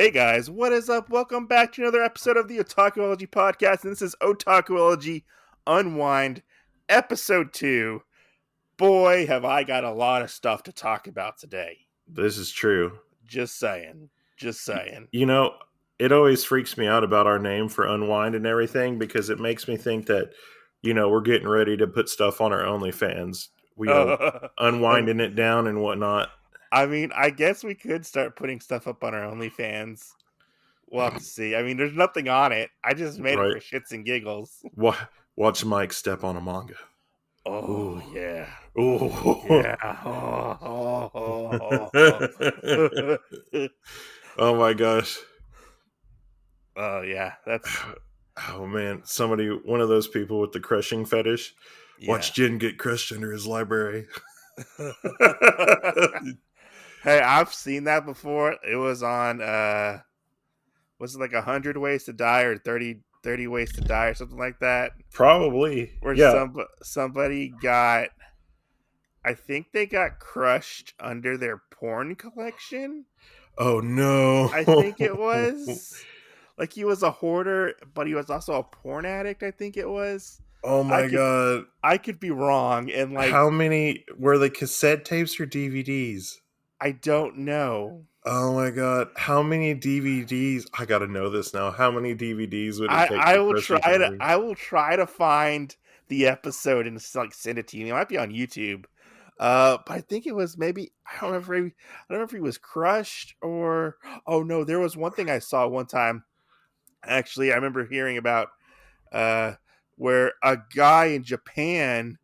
Hey guys, what is up? Welcome back to another episode of the Otakuology podcast, and this is Otakuology Unwind, episode 2. Boy, have I got a lot of stuff to talk about today. This is true. Just saying. You know, it always freaks me out about our name for Unwind and everything because it makes me think that, we're getting ready to put stuff on our OnlyFans. Unwinding it down and whatnot. I mean, I guess we could start putting stuff up on our OnlyFans. We'll have to see. I mean, there's nothing on it. I just made it for shits and giggles. Watch Mike step on a manga. Oh, yeah. Oh, yeah. Oh, my gosh. Oh, yeah. That's... Oh, man. One of those people with the crushing fetish. Yeah. Watch Jin get crushed under his library. Hey, I've seen that before. It was on, was it like 100 Ways to Die or 30 Ways to Die or something like that? Probably. Where somebody got, I think they got crushed under their porn collection. Oh, no. I think it was. Like, he was a hoarder, but he was also a porn addict, I think it was. Oh, my God. I could be wrong. And like, how many were they, cassette tapes or DVDs? I don't know. Oh my God! How many DVDs? I gotta know this now. How many DVDs would it take? I will try to find the episode and like send it to you. It might be on YouTube, but I think it was maybe I don't know if he was crushed or no. There was one thing I saw one time. Actually, I remember hearing about where a guy in Japan,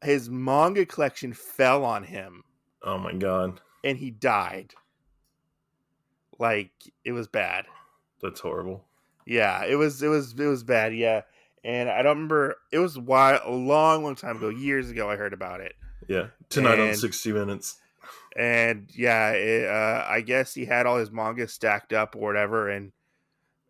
his manga collection fell on him. Oh my God! And he died. Like, it was bad. That's horrible. Yeah, it was bad. Yeah, and I don't remember. It was a long time ago, years ago. I heard about it. Yeah, tonight on 60 Minutes. And yeah, I guess he had all his manga stacked up or whatever, and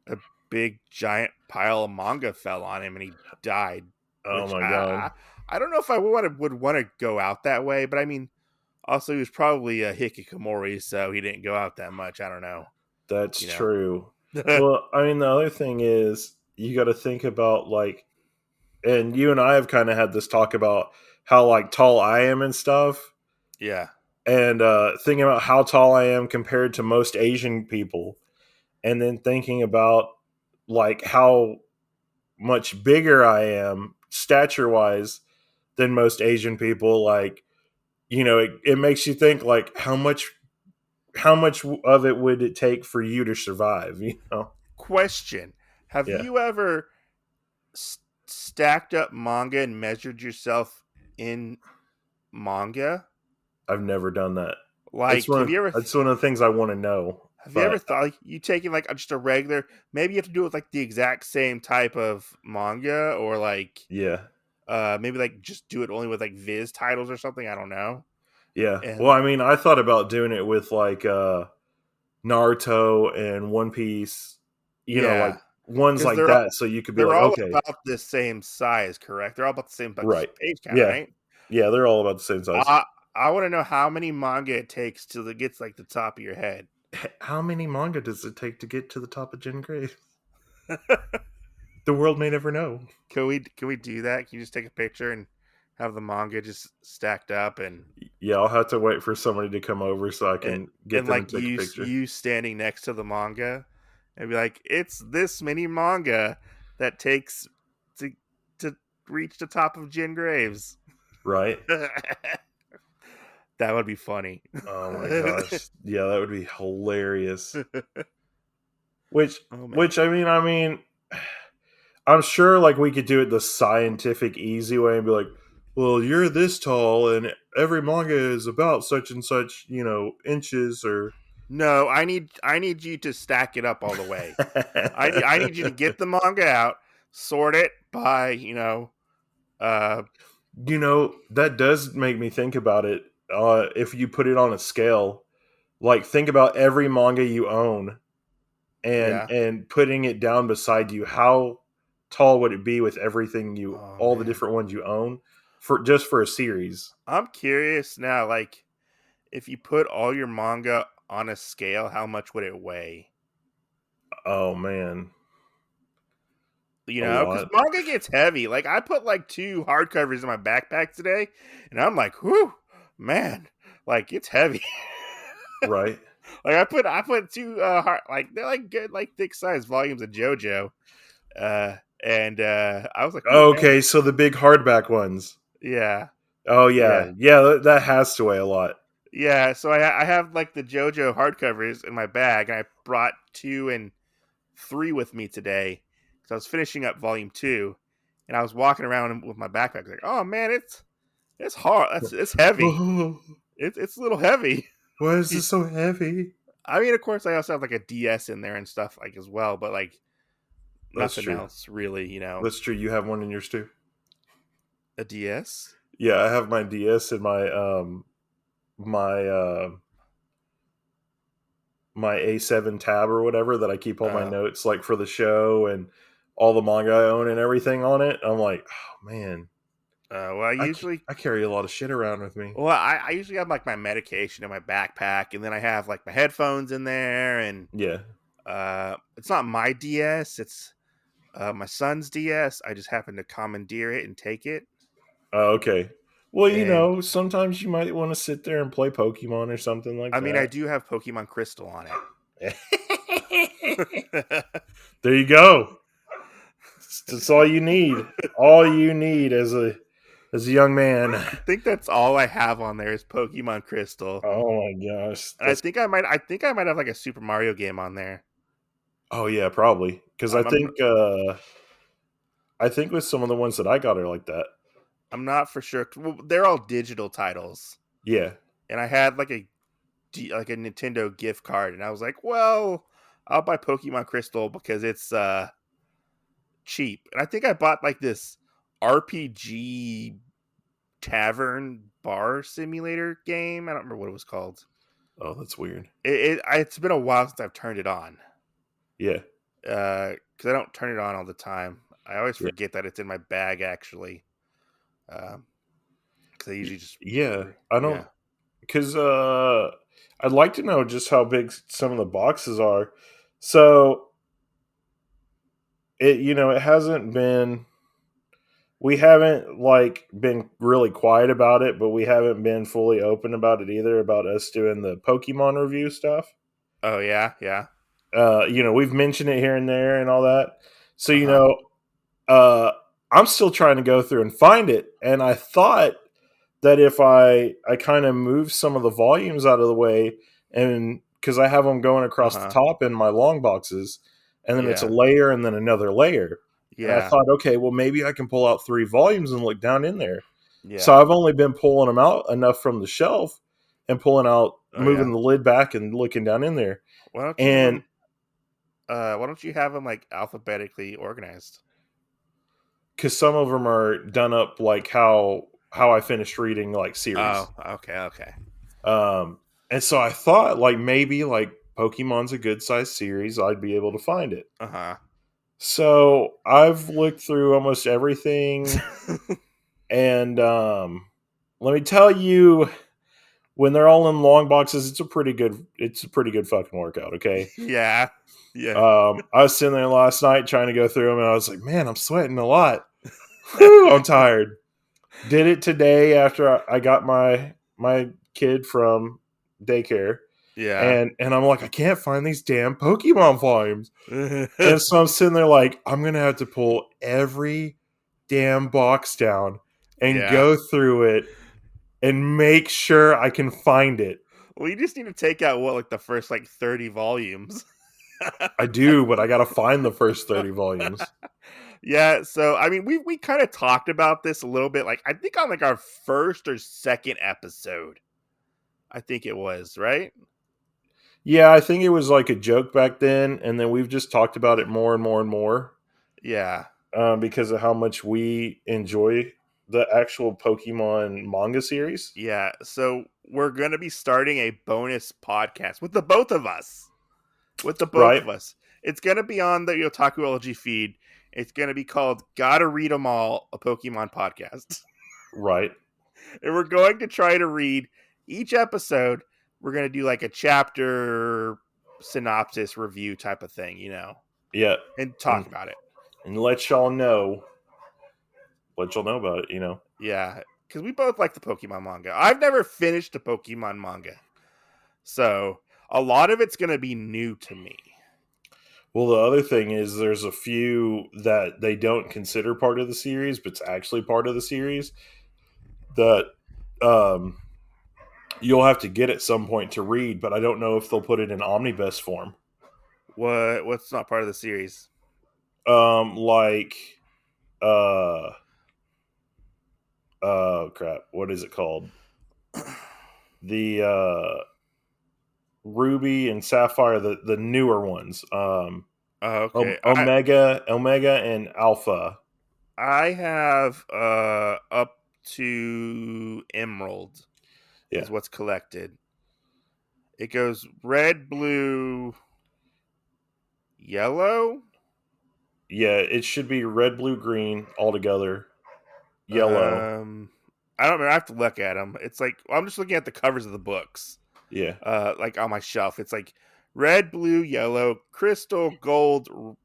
a big giant pile of manga fell on him, and he died. Oh my God! I don't know if I would want to go out that way, but I mean. Also, he was probably a hikikomori, so he didn't go out that much. I don't know. That's true. Well, I mean, the other thing is you got to think about and you and I have kind of had this talk about how tall I am and stuff. Yeah. And thinking about how tall I am compared to most Asian people, and then thinking about how much bigger I am stature-wise than most Asian people, it makes you think how much of it would it take for you to survive, Question. Have you ever stacked up manga and measured yourself in manga? I've never done that. That's one of the things I want to know. Have you ever thought you taking just a regular, maybe you have to do it with the exact same type of manga or maybe just do it only with Viz titles or something. I don't know. Yeah. Well, I mean, I thought about doing it with Naruto and One Piece, ones like that. So you could be they're all okay. about the same size, correct? They're all about the same page count, yeah. Right? Yeah, they're all about the same size. I want to know how many manga it takes till it gets the top of your head. How many manga does it take to get to the top of Jen Graves? The world may never know. Can we do that? Can you just take a picture and have the manga just stacked up? And yeah, I'll have to wait for somebody to come over so I can get them to take a picture. You standing next to the manga and be it's this many manga that takes to reach the top of Jen Graves. Right. That would be funny. Oh my gosh. Yeah, that would be hilarious. Which I mean, I'm sure we could do it the scientific easy way and be well, you're this tall and every manga is about such and such, inches or. No, I need you to stack it up all the way. I need you to get the manga out, sort it by, that does make me think about it. If you put it on a scale, think about every manga you own and putting it down beside you. How tall would it be with everything the different ones you own for a series? I'm curious now, if you put all your manga on a scale, how much would it weigh? Oh man, You a know, because lot, manga gets heavy. Like I put like 2 hardcovers in my backpack today, and I'm like, whew, man, like it's heavy. right? Like I put two like they're like good like thick size volumes of JoJo. And I was like, ooh man, Okay, so the big hardback ones. yeah, Oh yeah, yeah, yeah. That has to weigh a lot. yeah. So I have like the JoJo hardcovers in my bag, and I brought 2 and 3 with me today because I was finishing up volume 2, and I was walking around with my backpack like, oh man, it's hard. It's heavy. Oh, It's a little heavy. why is this so heavy? I mean, of course, I also have like a DS in there and stuff like as well, but like That's nothing true. else really. That's true. You have one in yours too. A DS. Yeah, I have my DS and my my A7 tab or whatever that I keep all my Uh, notes like for the show and all the manga I own and everything on it. I'm like, oh man, well, I usually I carry a lot of shit around with me. Well, I usually have like my medication in my backpack, and then I have like my headphones in there, and Yeah. it's not my DS, it's my son's DS. I just happen to commandeer it and take it, Okay. Well, and sometimes you might want to sit there and play Pokemon or something like I mean, I that. do have Pokemon Crystal on it. There you go. That's all you need. All you need as a young man. I think that's all I have on there is Pokemon Crystal, Oh my gosh. and I think I might have like a Super Mario game on there. Oh yeah, probably. Because I'm I think with some of the ones that I got are like that. I'm not for sure. Well, they're all digital titles, Yeah. and I had like a Nintendo gift card, and I was like, well, I'll buy Pokemon Crystal because it's cheap. And I think I bought like this RPG tavern bar simulator game. I don't remember what it was called. Oh, that's weird. It's been a while since I've turned it on. Yeah. Because I don't turn it on all the time. I always Yeah. forget that it's in my bag actually. Because I usually just Yeah. I don't yeah. because I'd like to know just how big some of the boxes are. So it hasn't been we haven't like been really quiet about it, but we haven't been fully open about it either about us doing the Pokemon review stuff. Oh yeah, yeah. We've mentioned it here and there and all that. So, Uh huh. uh I'm still trying to go through and find it. And I thought that if I kind of move some of the volumes out of the way, and because I have them going Uh across the huh. top in my long boxes, and then it's a Yeah. layer and then another layer. And I Yeah. thought, okay, well, maybe I can pull out 3 volumes and look down in there. So Yeah. I've only been pulling them out enough from the shelf and pulling out, Oh moving yeah. the lid back and looking down in there. Why don't you have And them? Why don't you have them like alphabetically organized? because some of them are done up like how I finished reading like series. Oh, okay, okay. Um, and so I thought like maybe like Pokemon's a good sized series, I'd be able to find it. Uh So I've looked through almost everything, huh. and let me tell you, when they're all in long boxes, it's a pretty good fucking workout. Okay. Yeah. Yeah. I was sitting there last night trying to go through them, and I was like, man, I'm sweating a lot. Whew, I'm tired. Did it today after I got my kid from daycare, Yeah. and I'm like, I can't find these damn Pokemon volumes. And so I'm sitting there like, I'm gonna have to pull every damn box down and Yeah. go through it and make sure I can find it. Well, you just need to take out what like the first like 30 volumes. I do, but I gotta find the first 30 volumes. Yeah, so I mean we kind of talked about this a little bit like I think on like our first or second episode. I think it was, right? Yeah, I think it was like a joke back then, and then we've just talked about it more and more and more Yeah. because of how much we enjoy the actual Pokemon manga series. Yeah. So we're going to be starting a bonus podcast with the both of us. With the both Right, of us. It's going to be on the Otakuology feed. It's going to be called Gotta Read 'em All, a Pokemon podcast. right. And we're going to try to read each episode. We're going to do like a chapter synopsis review type of thing, Yeah, and talk and about it. let y'all know about it. Yeah, because we both like the Pokemon manga. I've never finished a Pokemon manga, so a lot of it's gonna be new to me. Well, the other thing is there's a few that they don't consider part of the series, but it's actually part of the series that um, you'll have to get at some point to read, but I don't know if they'll put it in omnibus form. What's not part of the series? Like, uh, crap, what is it called? The Ruby and Sapphire, the newer ones. Okay, Omega, and Alpha. I have up to Emerald Yeah, is what's collected. It goes red, blue, yellow. yeah. It should be red, blue, green all together. Yellow. I don't know. I have to look at them. It's like I'm just looking at the covers of the books. Yeah, Like on my shelf. It's like red, blue, yellow, crystal, gold,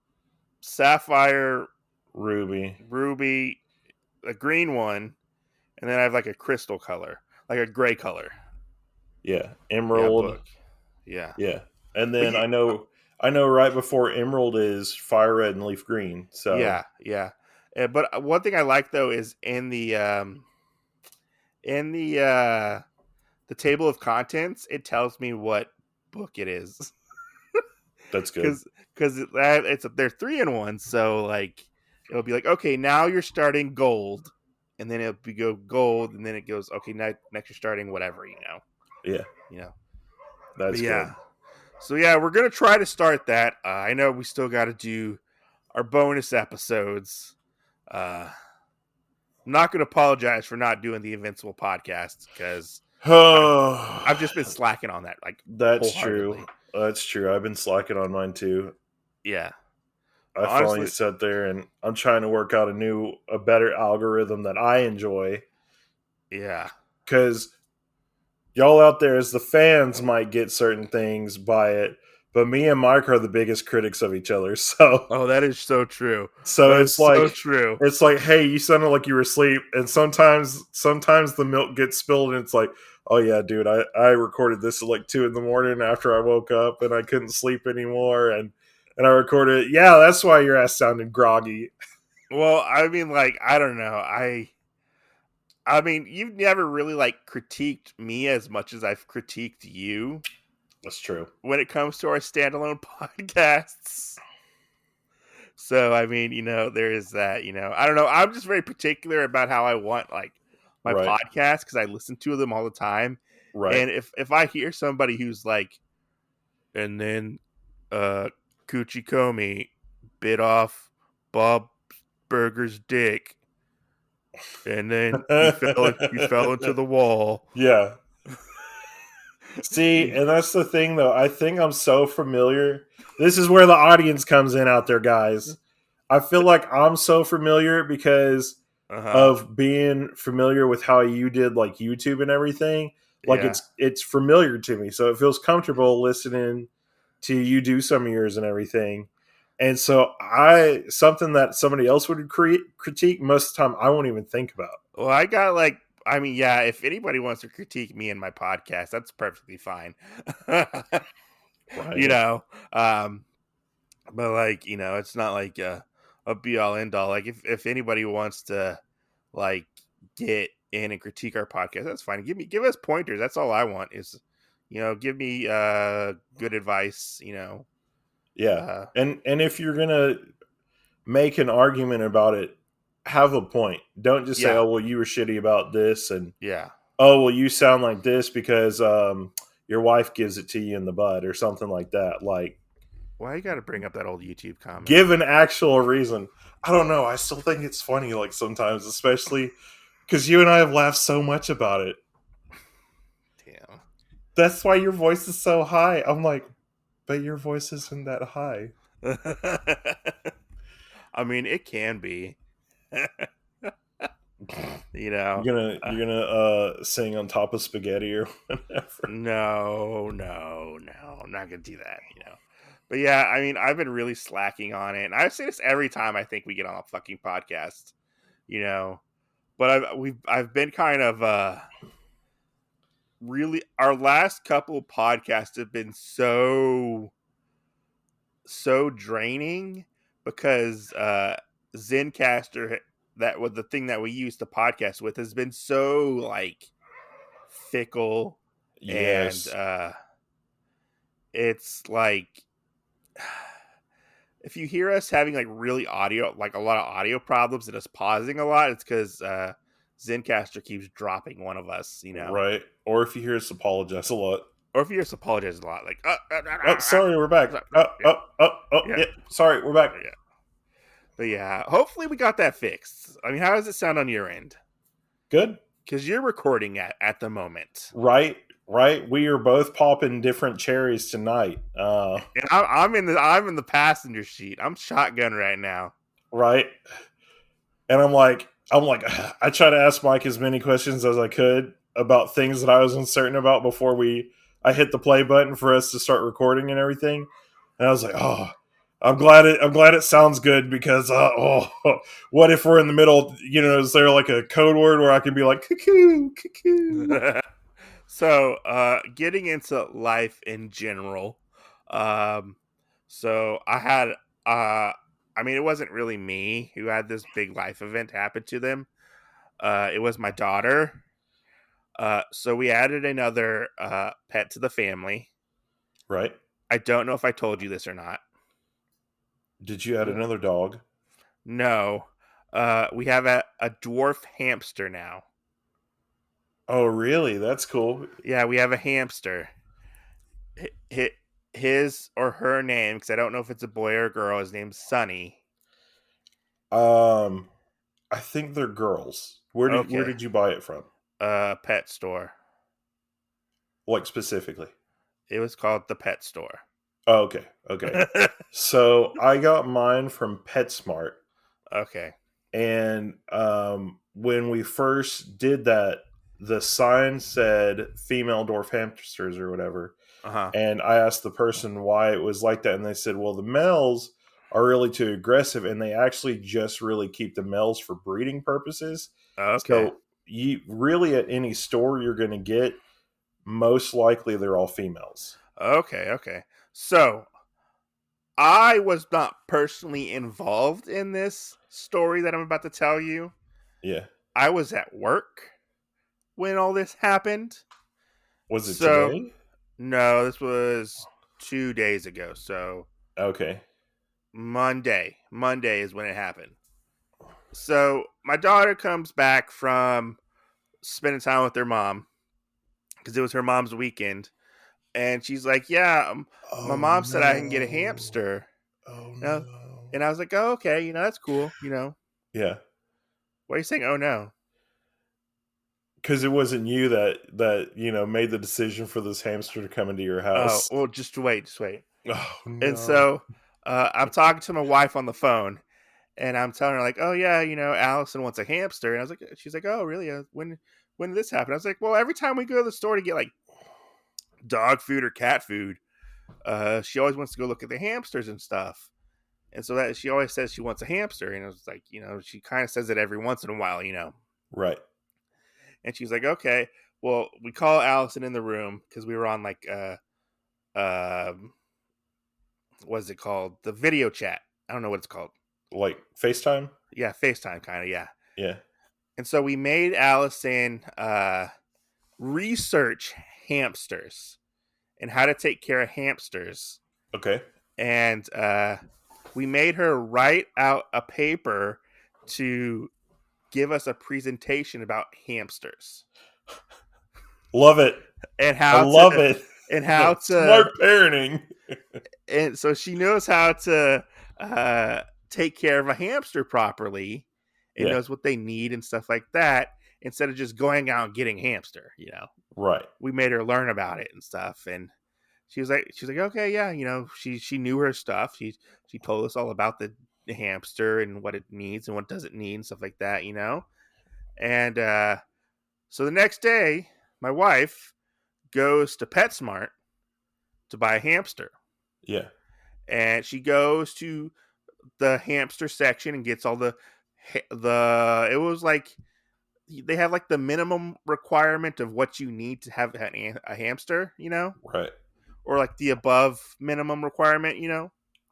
sapphire, Ruby. ruby, a green one, and then I have like a crystal color, like a gray color. Yeah, Yeah, Emerald. book. Yeah, Yeah, and but then I know right before Emerald is Fire Red and Leaf Green. So yeah. But one thing I like though is in the table of contents, it tells me what book it is. that's good. Because they're 3-in-1, so like it'll be like, okay, now you're starting gold, and then it'll be go gold, and then it goes, okay, next you're starting whatever, Yeah, you know. But that's good. yeah, so yeah, we're gonna try to start that. I know we still got to do our bonus episodes. I'm not gonna apologize for not doing the Invincible podcast because I've I've just been slacking on that like That's true. wholeheartedly. That's true. I've been slacking on mine too. Yeah, I finally honestly, sat there and I'm trying to work out a better algorithm that I enjoy. yeah. Because y'all out there as the fans might get certain things by it, but me and Mike are the biggest critics of each other. So Oh, that is so true. so That is so true. it's like, hey, you sounded like you were asleep, and sometimes the milk gets spilled, and it's like, oh yeah, dude, I recorded this at like 2 in the morning after I woke up and I couldn't sleep anymore, and I recorded it. Yeah, that's why your ass sounded groggy. Well, I mean, like, I don't know. I mean, you've never really like critiqued me as much as I've critiqued you That's true. when it comes to our standalone podcasts. So, I mean, there is that, I don't know. I'm just very particular about how I want like my Right, podcast because I listen to them all the time. right. And if I hear somebody who's like, and then uh Kuchikomi bit off Bob Burger's dick, and then he fell into the wall. Yeah. See, and that's the thing, though. I think I'm so familiar. This is where the audience comes in out there, guys. I feel like I'm so familiar because Uh-huh. of being familiar with how you did like YouTube and everything. Like Yeah. it's familiar to me, so it feels comfortable listening to you do some of yours and everything. And so I something that somebody else would critique most of the time I won't even think about. Well, I got like, I mean, yeah, if anybody wants to critique me in my podcast, that's perfectly fine. you Right. know, um, but like, it's not like a be all end all. Like, if anybody wants to like get in and critique our podcast, that's fine. Give us pointers. That's all I want is, give me good advice. Yeah. Uh, And if you're gonna make an argument about it, have a point. Don't just say, yeah, "Oh, well, you were shitty about this," and yeah. "Oh, well, you sound like this because your wife gives it to you in the butt," or something like that. Like, Why you got to bring up that old YouTube comment? give an actual reason. I don't know. I still think it's funny, like sometimes, especially because you and I have laughed so much about it. Damn. That's why your voice is so high. I'm like, but your voice isn't that high. I mean, it can be. You know, you're gonna sing on top of spaghetti or whatever. no, I'm not gonna do that. But yeah, I mean, I've been really slacking on it, and I say this every time I think we get on a fucking podcast. You know, but I've been kind of really, our last couple of podcasts have been so draining because Zencaster, that was the thing that we used to podcast with, has been so like fickle, and Yes, it's like, if you hear us having like really audio, like a lot of audio problems and us pausing a lot, it's because Zencaster keeps dropping one of us. right. Or if you hear us apologize a lot. Or if you hear us apologize a lot, like Oh, sorry, we're back. yeah, Yeah, sorry, we're back. yeah. But yeah, hopefully we got that fixed. I mean, how does it sound on your end? Good. Because you're recording at the moment, Right, right. We are both popping different cherries tonight. and I'm in the passenger seat. I'm shotgun right now. Right. And I'm like, I try to ask Mike as many questions as I could about things that I was uncertain about before I hit the play button for us to start recording and everything. And I was like, oh, I'm glad it sounds good because what if we're in the middle? Is there like a code word where I can be like cuckoo, cuckoo? So, getting into life in general. Um, so I had, I mean, it wasn't really me who had this big life event happen to them. It was my daughter. So we added another pet to the family. Right? I don't know if I told you this or not. Did you add another dog? No. We have a dwarf hamster now. Oh, really? That's cool. Yeah, we have a hamster. His or her name, because I don't know if it's a boy or a girl, his name's Sunny. Um, I think they're girls. Where Okay. did you buy it from? Pet store. Like specifically? It was called the pet store. Oh, okay, okay. So I got mine from PetSmart, Okay. and when we first did that, the sign said female dwarf hamsters or whatever, Uh-huh. and I asked the person why it was like that, and they said, well, the males are really too aggressive, and they actually just really keep the males for breeding purposes. Okay. So you really at any store you're going to get, most likely they're all females. Okay. So I was not personally involved in this story that I'm about to tell you. Yeah. I was at work when all this happened. Was it So today? no, this was 2 days ago. So Okay. Monday is when it happened. So my daughter comes back from spending time with her mom because it was her mom's weekend, and she's like, "Yeah, my Oh mom said I can get a no. hamster." Oh You know? no. And I was like, "Oh, okay, that's cool." Yeah. Why are you saying, "Oh no"? Because it wasn't you that made the decision for this hamster to come into your Oh, house. well, just wait, just wait. Oh And no. so I'm talking to my wife on the phone, and I'm telling her like, "Oh yeah, Allison wants a hamster," and I was like, she's like, "Oh really? When did this happen?" I was like, "Well, every time we go to the store to get like dog food or cat food, she always wants to go look at the hamsters and stuff." And so that she always says she wants a hamster, and it was like, she kind of says it every once in a while. Right. And she's like, "Okay, well, we call Allison in the room because we were on like um what is it called? The video chat. I don't know what it's called. Like FaceTime? Yeah, FaceTime kind of, yeah." Yeah. And so we made Allison research hamsters and how to take care of hamsters. Okay. And we made her write out a paper to give us a presentation about hamsters Love it. and I how love to it. and how to Smart parenting. and so she knows how to take care of a hamster properly and Yeah. knows what they need and stuff like that, instead of just going out and getting hamster. Right. We made her learn about it and stuff, and she's like, okay, yeah, she knew her stuff. She told us all about the hamster and what it needs and what doesn't need and stuff like that. And so the next day, my wife goes to PetSmart to buy a hamster. Yeah. And she goes to the hamster section and gets all the it was like they have like the minimum requirement of what you need to have a hamster, Right. or like the above minimum requirement,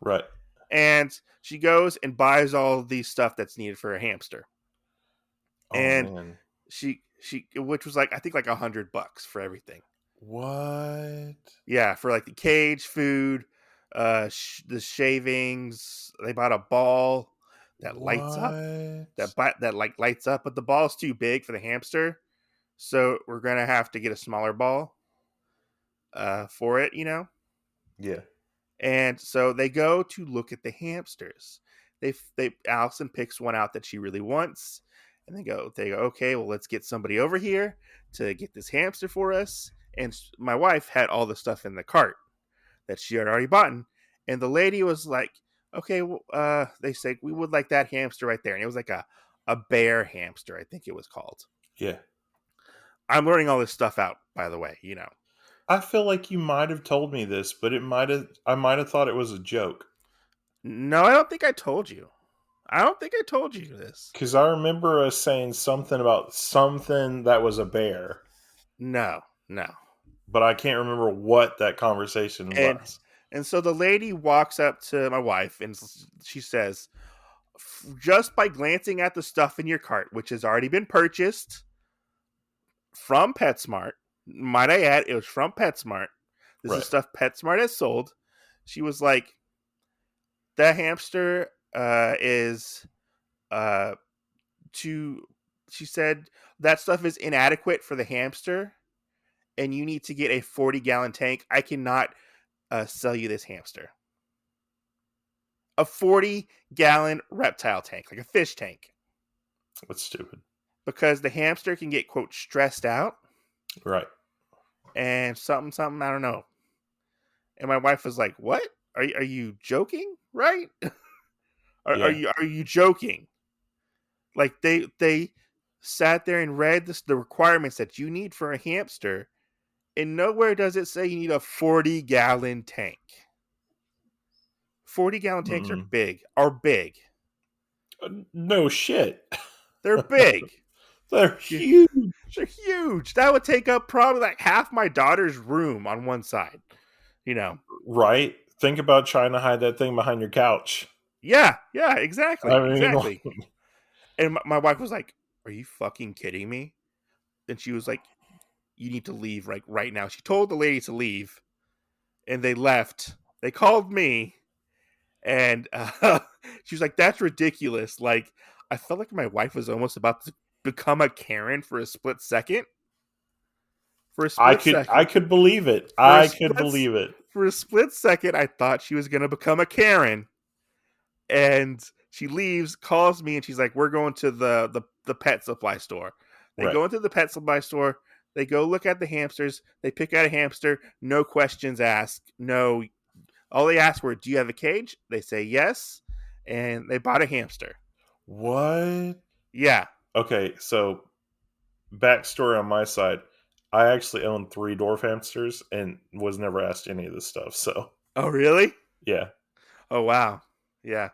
Right. and she goes and buys all the stuff that's needed for a hamster. Oh And man. she which was like I think like $100 for everything. What? Yeah, for like the cage, food, the shavings. They bought a ball that lights up, What? that like lights up, but the ball's too big for the hamster, so we're gonna have to get a smaller ball for it, Yeah. And so they go to look at the hamsters. They Allison picks one out that she really wants, and they go okay, well let's get somebody over here to get this hamster for us. And my wife had all the stuff in the cart that she had already bought, and the lady was like, okay, well, they said we would like that hamster right there, and it was like a bear hamster, I think it was called. Yeah. I'm learning all this stuff out, by the way. I feel like you might have told me this, but I might have thought it was a joke. No, I don't think I told you. I don't think I told you this. Because I remember us saying something about something that was a bear, No, no. but I can't remember what that conversation And was. and so the lady walks up to my wife and she says, just by glancing at the stuff in your cart, which has already been purchased from PetSmart, might I add, it was from PetSmart. This is Right. stuff PetSmart has sold. She was like, that hamster is uh to she said that stuff is inadequate for the hamster and you need to get a 40-gallon tank. I cannot sell you this hamster. A 40-gallon reptile tank, like a fish tank, That's stupid. because the hamster can get, quote, stressed out Right. and something, I don't know. And my wife was like, what? Are you joking? Right? Are Yeah. you joking? Like they sat there and read the requirements that you need for a hamster, and nowhere does it say you need a 40-gallon tank. 40-gallon tanks are Mm-mm. big. Are big. No shit. They're big. They're Yeah, huge. they're huge. That would take up probably like half my daughter's room on one side. You know. Right? Think about trying to hide that thing behind your couch. Yeah, I exactly, mean, like, exactly. And my wife was like, "Are you fucking kidding me?" And she was like, "You need to leave right now." She told the lady to leave, and they left. They called me, and she was like, "That's ridiculous." Like, I felt like my wife was almost about to become a Karen for a split second. For a split I second, could believe it. for a I could split believe it. for a split second, I thought she was going to become a Karen. And she leaves, calls me, and she's like, "We're going to the pet supply store." They Right. go into the pet supply store. They go look at the hamsters. They pick out a hamster. No questions asked. No, all they asked were, "Do you have a cage?" They say yes, and they bought a hamster. What? Yeah. Okay, so backstory on my side. I actually own 3 dwarf hamsters and was never asked any of this stuff. So, Oh, really? yeah. Oh, wow. Yeah.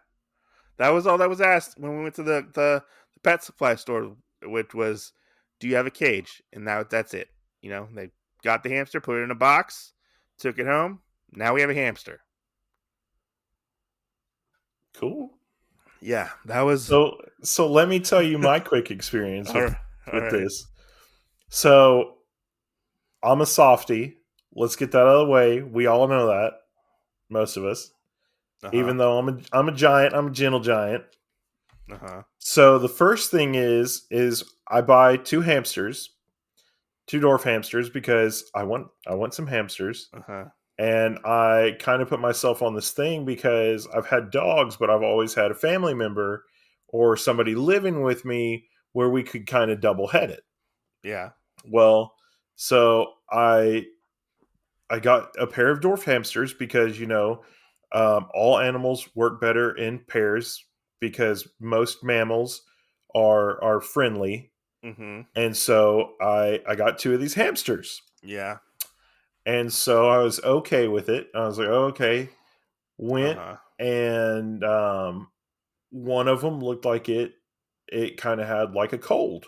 That was all that was asked when we went to the pet supply store, which was, "Do you have a cage?" And that's it. They got the hamster, put it in a box, took it home. Now we have a hamster. Cool. Yeah, that was So let me tell you my quick experience all right. All with right. this. So I'm a softie. Let's get that out of the way. We all know that, most of us. Uh huh. Even though I'm a giant, I'm a gentle giant. Uh huh. So the first thing is I buy 2 dwarf hamsters because I want some hamsters. Uh huh. And I kind of put myself on this thing because I've had dogs, but I've always had a family member or somebody living with me where we could kind of double head it. Yeah. Well, so I got a pair of dwarf hamsters because all animals work better in pairs because most mammals are friendly. Mhm. And so I got two of these hamsters. Yeah. And so I was okay with it. I was like, oh, okay. Went Uh-huh. and one of them looked like it kind of had like a cold.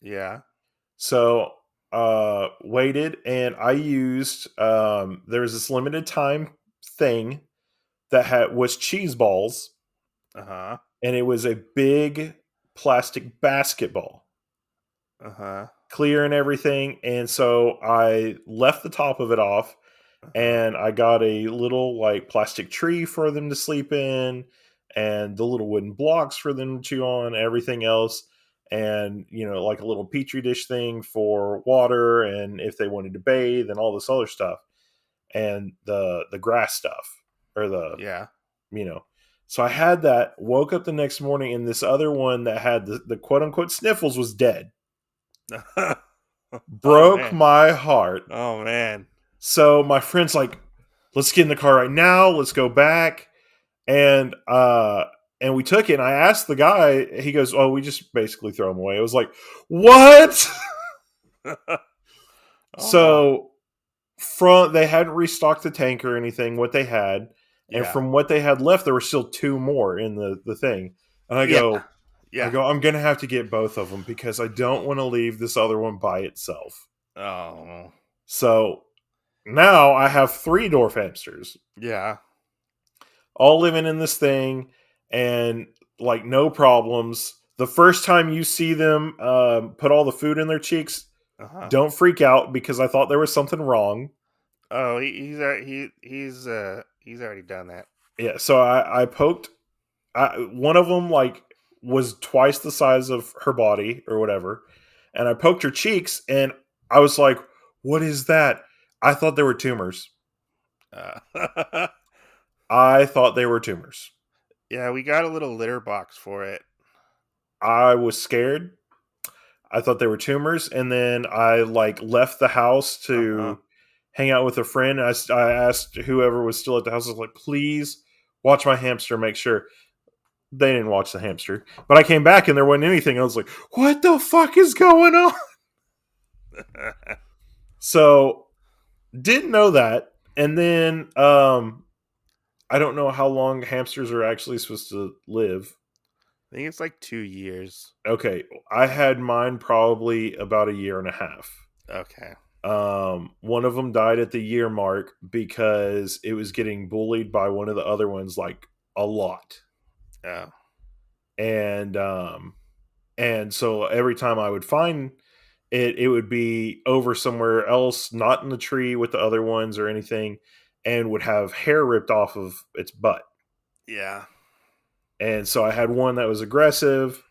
Yeah. So waited and I used there was this limited time thing that had was cheese balls, Uh-huh. and it was a big plastic basketball, Uh-huh. clear and everything. And so I left the top of it off, Uh-huh. and I got a little like plastic tree for them to sleep in, and the little wooden blocks for them to chew on, everything else. And like a little petri dish thing for water, and if they wanted to bathe, and all this other stuff, and the grass stuff, or the Yeah. you know. So I had that. Woke up the next morning, and this other one that had the quote unquote sniffles was dead. Oh Broke man. my heart. Oh man. So my friend's like, "Let's get in the car right now. Let's go back." And and we took it. And I asked the guy. He goes, "Oh, we just basically throw them away." I was like, "What?" Oh. So from they hadn't restocked the tank or anything. What they had, and Yeah. from what they had left, there were still two more in the thing. And I Yeah. go, Yeah. I'm gonna have to get both of them because I don't want to leave this other one by itself. Oh. So now I have three dwarf hamsters, Yeah. all living in this thing, and like no problems. The first time you see them put all the food in their cheeks, Uh-huh. don't freak out because I thought there was something wrong. Oh, he's already done that. Yeah, so I poked. One of them like was twice the size of her body or whatever, and I poked her cheeks, and I was like, "What is that?" I thought they were tumors. Uh, I thought they were tumors. yeah, we got a little litter box for it. I was scared. I thought they were tumors, and then I like left the house Uh-huh. to hang out with a friend. I asked whoever was still at the house, I was like, "Please watch my hamster, make sure." They didn't watch the hamster, but I came back and there wasn't anything. I was like, "What the fuck is going on?" So didn't know that. And then I don't know how long hamsters are actually supposed to live. I think it's like 2 years. Okay, I had mine probably about a year and a half. Okay. One of them died at the year mark because it was getting bullied by one of the other ones like a lot. Oh. And so every time I would find it, it would be over somewhere else, not in the tree with the other ones or anything, and would have hair ripped off of its butt. Yeah. And so I had one that was aggressive,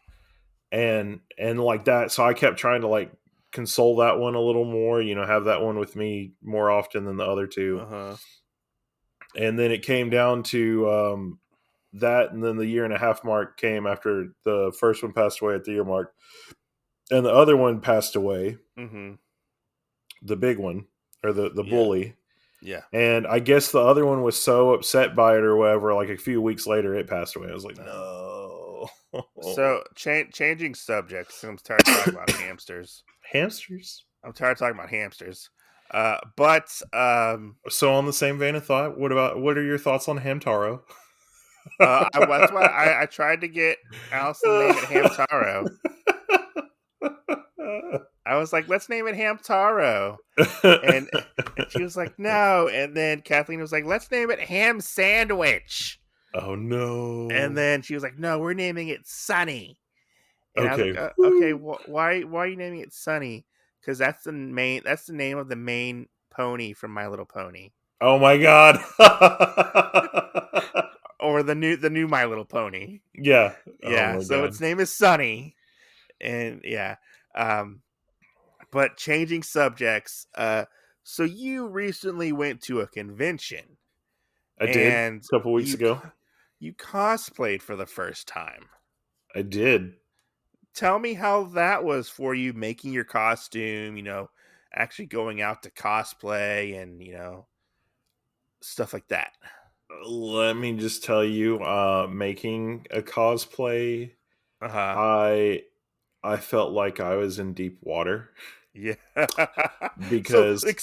and like that. So I kept trying to like console that one a little more, have that one with me more often than the other two. Uh-huh. And then it came down to that, and then the year and a half mark came after the first one passed away at the year mark, and the other one passed away, Mm-hmm. the big one, or the Yeah. bully. Yeah. And I guess the other one was so upset by it or whatever, like a few weeks later, it passed away. I was like, Uh, no. so changing subjects. I'm tired of talking about hamsters. Hamsters. I'm tired of talking about hamsters. But So on the same vein of thought, what are your thoughts on Hamtaro? that's why I tried to get Allison to name it Hamtaro. I was like, let's name it Hamtaro. And she was like, no. And then Kathleen was like, let's name it Ham Sandwich. Oh And no. then she was like, no, we're naming it Sunny. And I was Okay. like, okay, why are you naming it Sunny? Because that's the name of the main pony from My Little Pony, Oh my god. or the new My Little Pony. Yeah. Oh Yeah, my so god. its name is Sunny, and yeah. Um, but changing subjects. So you recently went to a convention I did and a couple weeks ago. you cosplayed for the first time. I did. Tell me how that was for you, making your costume, actually going out to cosplay and, stuff like that. Let me just tell you, making a cosplay, Uh-huh. I I felt like I was in deep water Yeah. So because like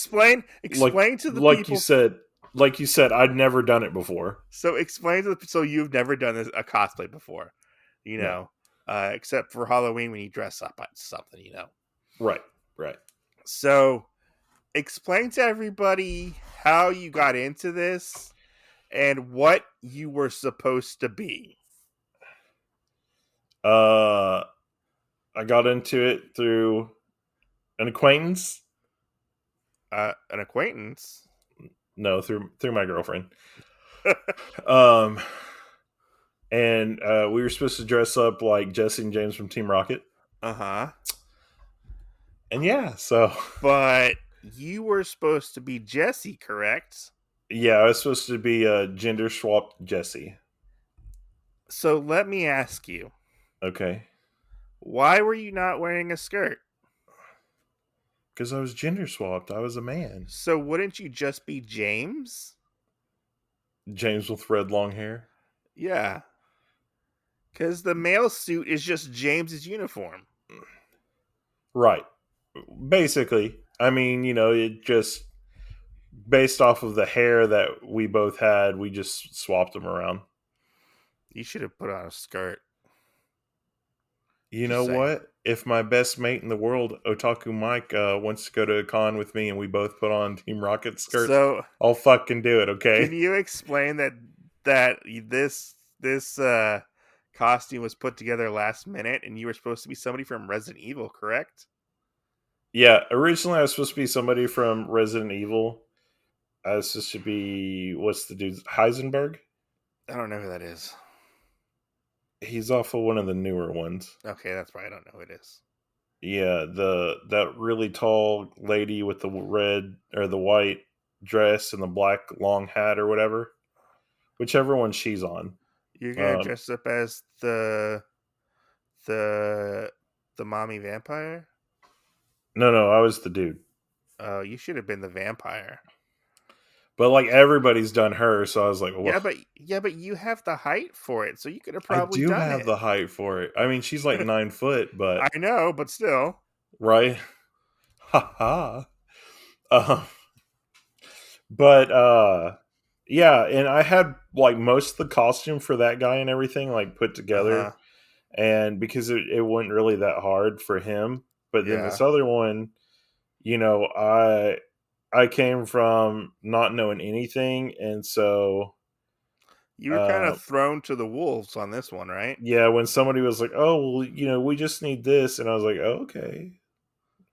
explain to the like you people. said like you said, I'd never done it before. So explain to the so you've never done a cosplay before, you No. know, except for Halloween when you dress up as something, you know. Right. Right. So explain to everybody how you got into this and what you were supposed to be. Uh I got into it through an acquaintance. An acquaintance. No, through my girlfriend. Um and we were supposed to dress up like Jesse and James from Team Rocket. Uh huh. And yeah, so But you were supposed to be Jesse, correct? yeah, I was supposed to be a gender swapped Jesse. So let me ask you, Okay. why were you not wearing a skirt? Because I was gender swapped. I was a man. So wouldn't you just be James? James with red long hair. Yeah, because the male suit is just James's uniform. Right. Basically. I mean, it just based off of the hair that we both had, we just swapped them around. You should have put on a skirt. You Just know saying. what? If my best mate in the world, Otaku Mike, wants to go to a con with me and we both put on Team Rocket skirts, So I'll fucking do it, can okay? you explain that this costume was put together last minute and you were supposed to be somebody from Resident Evil, correct? Yeah, originally I was supposed to be somebody from Resident Evil. I was supposed to be, what's the dude's, Heisenberg? I don't know who that is. He's off of one of the newer ones. Okay, that's why I don't know who it is. Yeah, that really tall lady with the red or the white dress and the black long hat or whatever, whichever one she's on. You're gonna Um, dress up as the the mommy vampire? no, I was the dude, Oh, you should have been the vampire. but like everybody's done her, so I was like, well, Yeah, but you have the height for it, so you could have I probably do done have it. the height for it. I mean, she's like 9 foot, I but know, but still. right, ha ha. Um, but yeah, and I had like most of the costume for that guy and everything like put Uh together, huh. and because it wasn't really that hard for him. But then this Yeah. other one, I came from not knowing anything, and so You were kind uh, of thrown to the wolves on this one, right? yeah, when somebody was like, "Oh, well, we just need this," and I was like, oh, "Okay,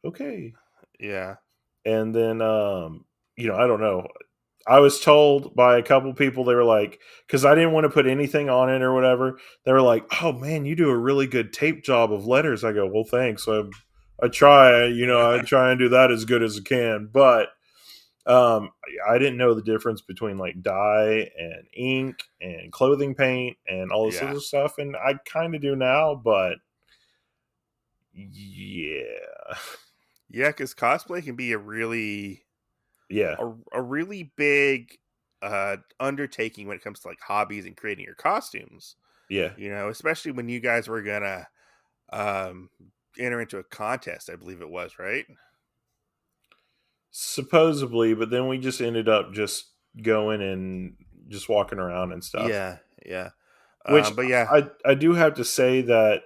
okay," Yeah. and then I don't know. I was told by a couple people, they were like, because I didn't want to put anything on it or whatever. They were like, "Oh man, you do a really good tape job of letters." I go, "Well, thanks. I try, I try and do that as good as I can." But I didn't know the difference between like dye and ink and clothing paint and all this Yeah. other stuff, and I kind of do now. But yeah, Yeah, because cosplay can be yeah, a really big undertaking when it comes to like hobbies and creating your costumes. yeah. You know, especially when you guys were gonna um enter into a contest, I believe it was, right? Supposedly, but then we just ended up just going and just walking around and stuff. Yeah, yeah. Which But yeah, I do have to say that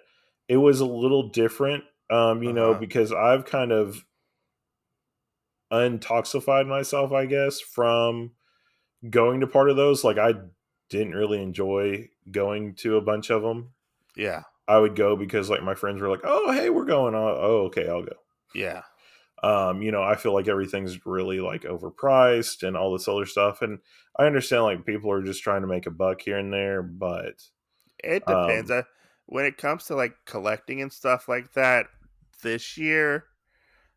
it was a little different, uh-huh. because I've kind of untoxified myself, I guess, from going to part of those. Like I didn't really enjoy going to a bunch of them. Yeah, I would go because like my friends were like, "Oh, hey, we're going." Oh, okay, I'll go. yeah. I feel like everything's really like overpriced and all this other stuff. And I understand like people are just trying to make a buck here and there, but It depends. um, When it comes to like collecting and stuff like that, this year,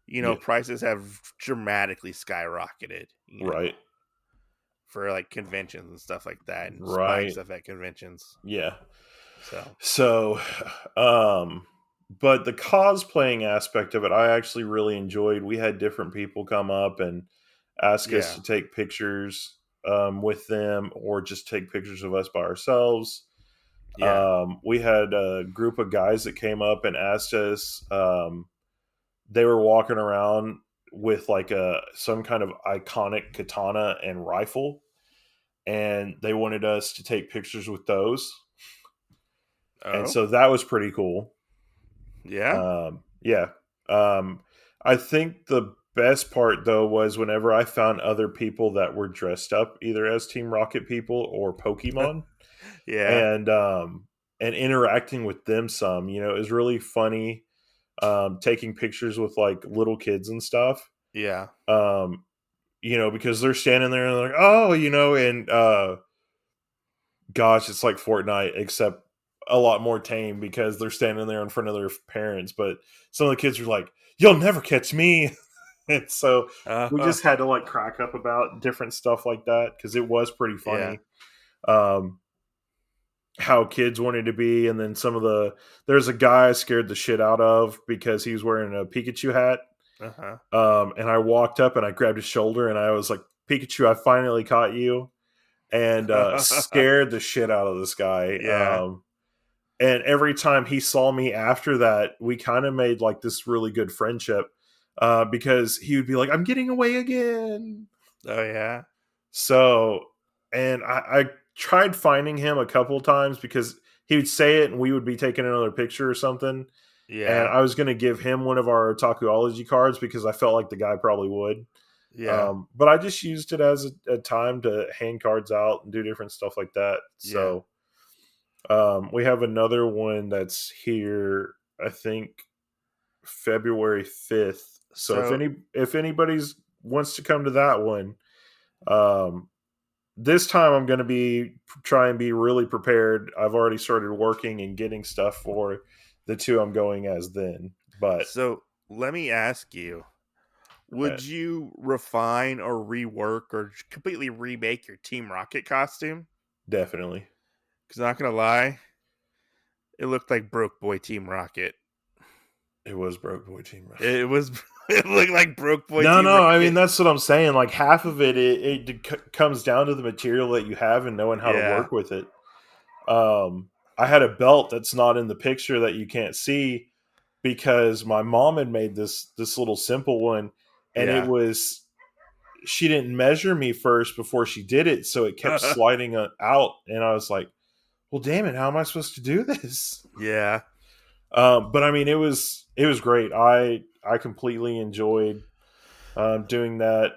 yeah, prices have dramatically skyrocketed, right, for like conventions and stuff like that and just buying right, stuff at conventions. yeah. So, So, but the cosplaying aspect of it, I actually really enjoyed. We had different people come up and ask us yeah. to take pictures with them or just take pictures of us by ourselves. Yeah. We had a group of guys that came up and asked us. They were walking around with like a some kind of iconic katana and rifle, and they wanted us to take pictures with those. And Oh. so that was pretty cool. Yeah. Yeah. Um, I think the best part though was whenever I found other people that were dressed up either as Team Rocket people or Pokemon, Yeah. and interacting with them some. It was really funny, taking pictures with like little kids and stuff. Yeah. Um, because they're standing there and they're like, oh, and gosh, it's like Fortnite, except a lot more tame because they're standing there in front of their parents. But some of the kids are like, "You'll never catch me," and so we Uh, just had to like crack up about different stuff like that because it was pretty yeah. funny. Um, how kids wanted to be, and then there's a guy I scared the shit out of because he was wearing a Pikachu hat. Uh-huh. And I walked up and I grabbed his shoulder and I was like, Pikachu, I finally caught you, and scared the shit out of this guy. Yeah. And every time he saw me after that, we kind of made like this really good friendship, because he would be like, I'm getting away again. Oh yeah. So, and I tried finding him a couple of times because he would say it and we would be taking another picture or something. And Yeah. I was going to give him one of our Otakuology cards because I felt like the guy probably would. Yeah. But I just used it as a time to hand cards out and do different stuff like that. Yeah. So we have another one that's here, I think February 5th. So So if anybody's wants to come to that one, um, this time I'm going to be try and be really prepared. I've already started working and getting stuff for the two I'm going as then. But so let me ask you, uh, would you refine or rework or completely remake your Team Rocket costume? definitely, Because not gonna lie, it looked like Broke Boy Team Rocket. it was Broke Boy Team. It was it looked like Broke Boy No, Team no. I mean, Rocket. that's what I'm saying. Like half of it comes down to the material that you have and knowing how to Yeah. work with it. I had a belt that's not in the picture that you can't see because my mom had made this little simple one, and it Yeah. was she didn't measure me first before she did it, so it kept sliding out, and I was like, "Well, damn it, how am I supposed to do this?" Yeah. But I mean, it was great. I completely enjoyed doing that.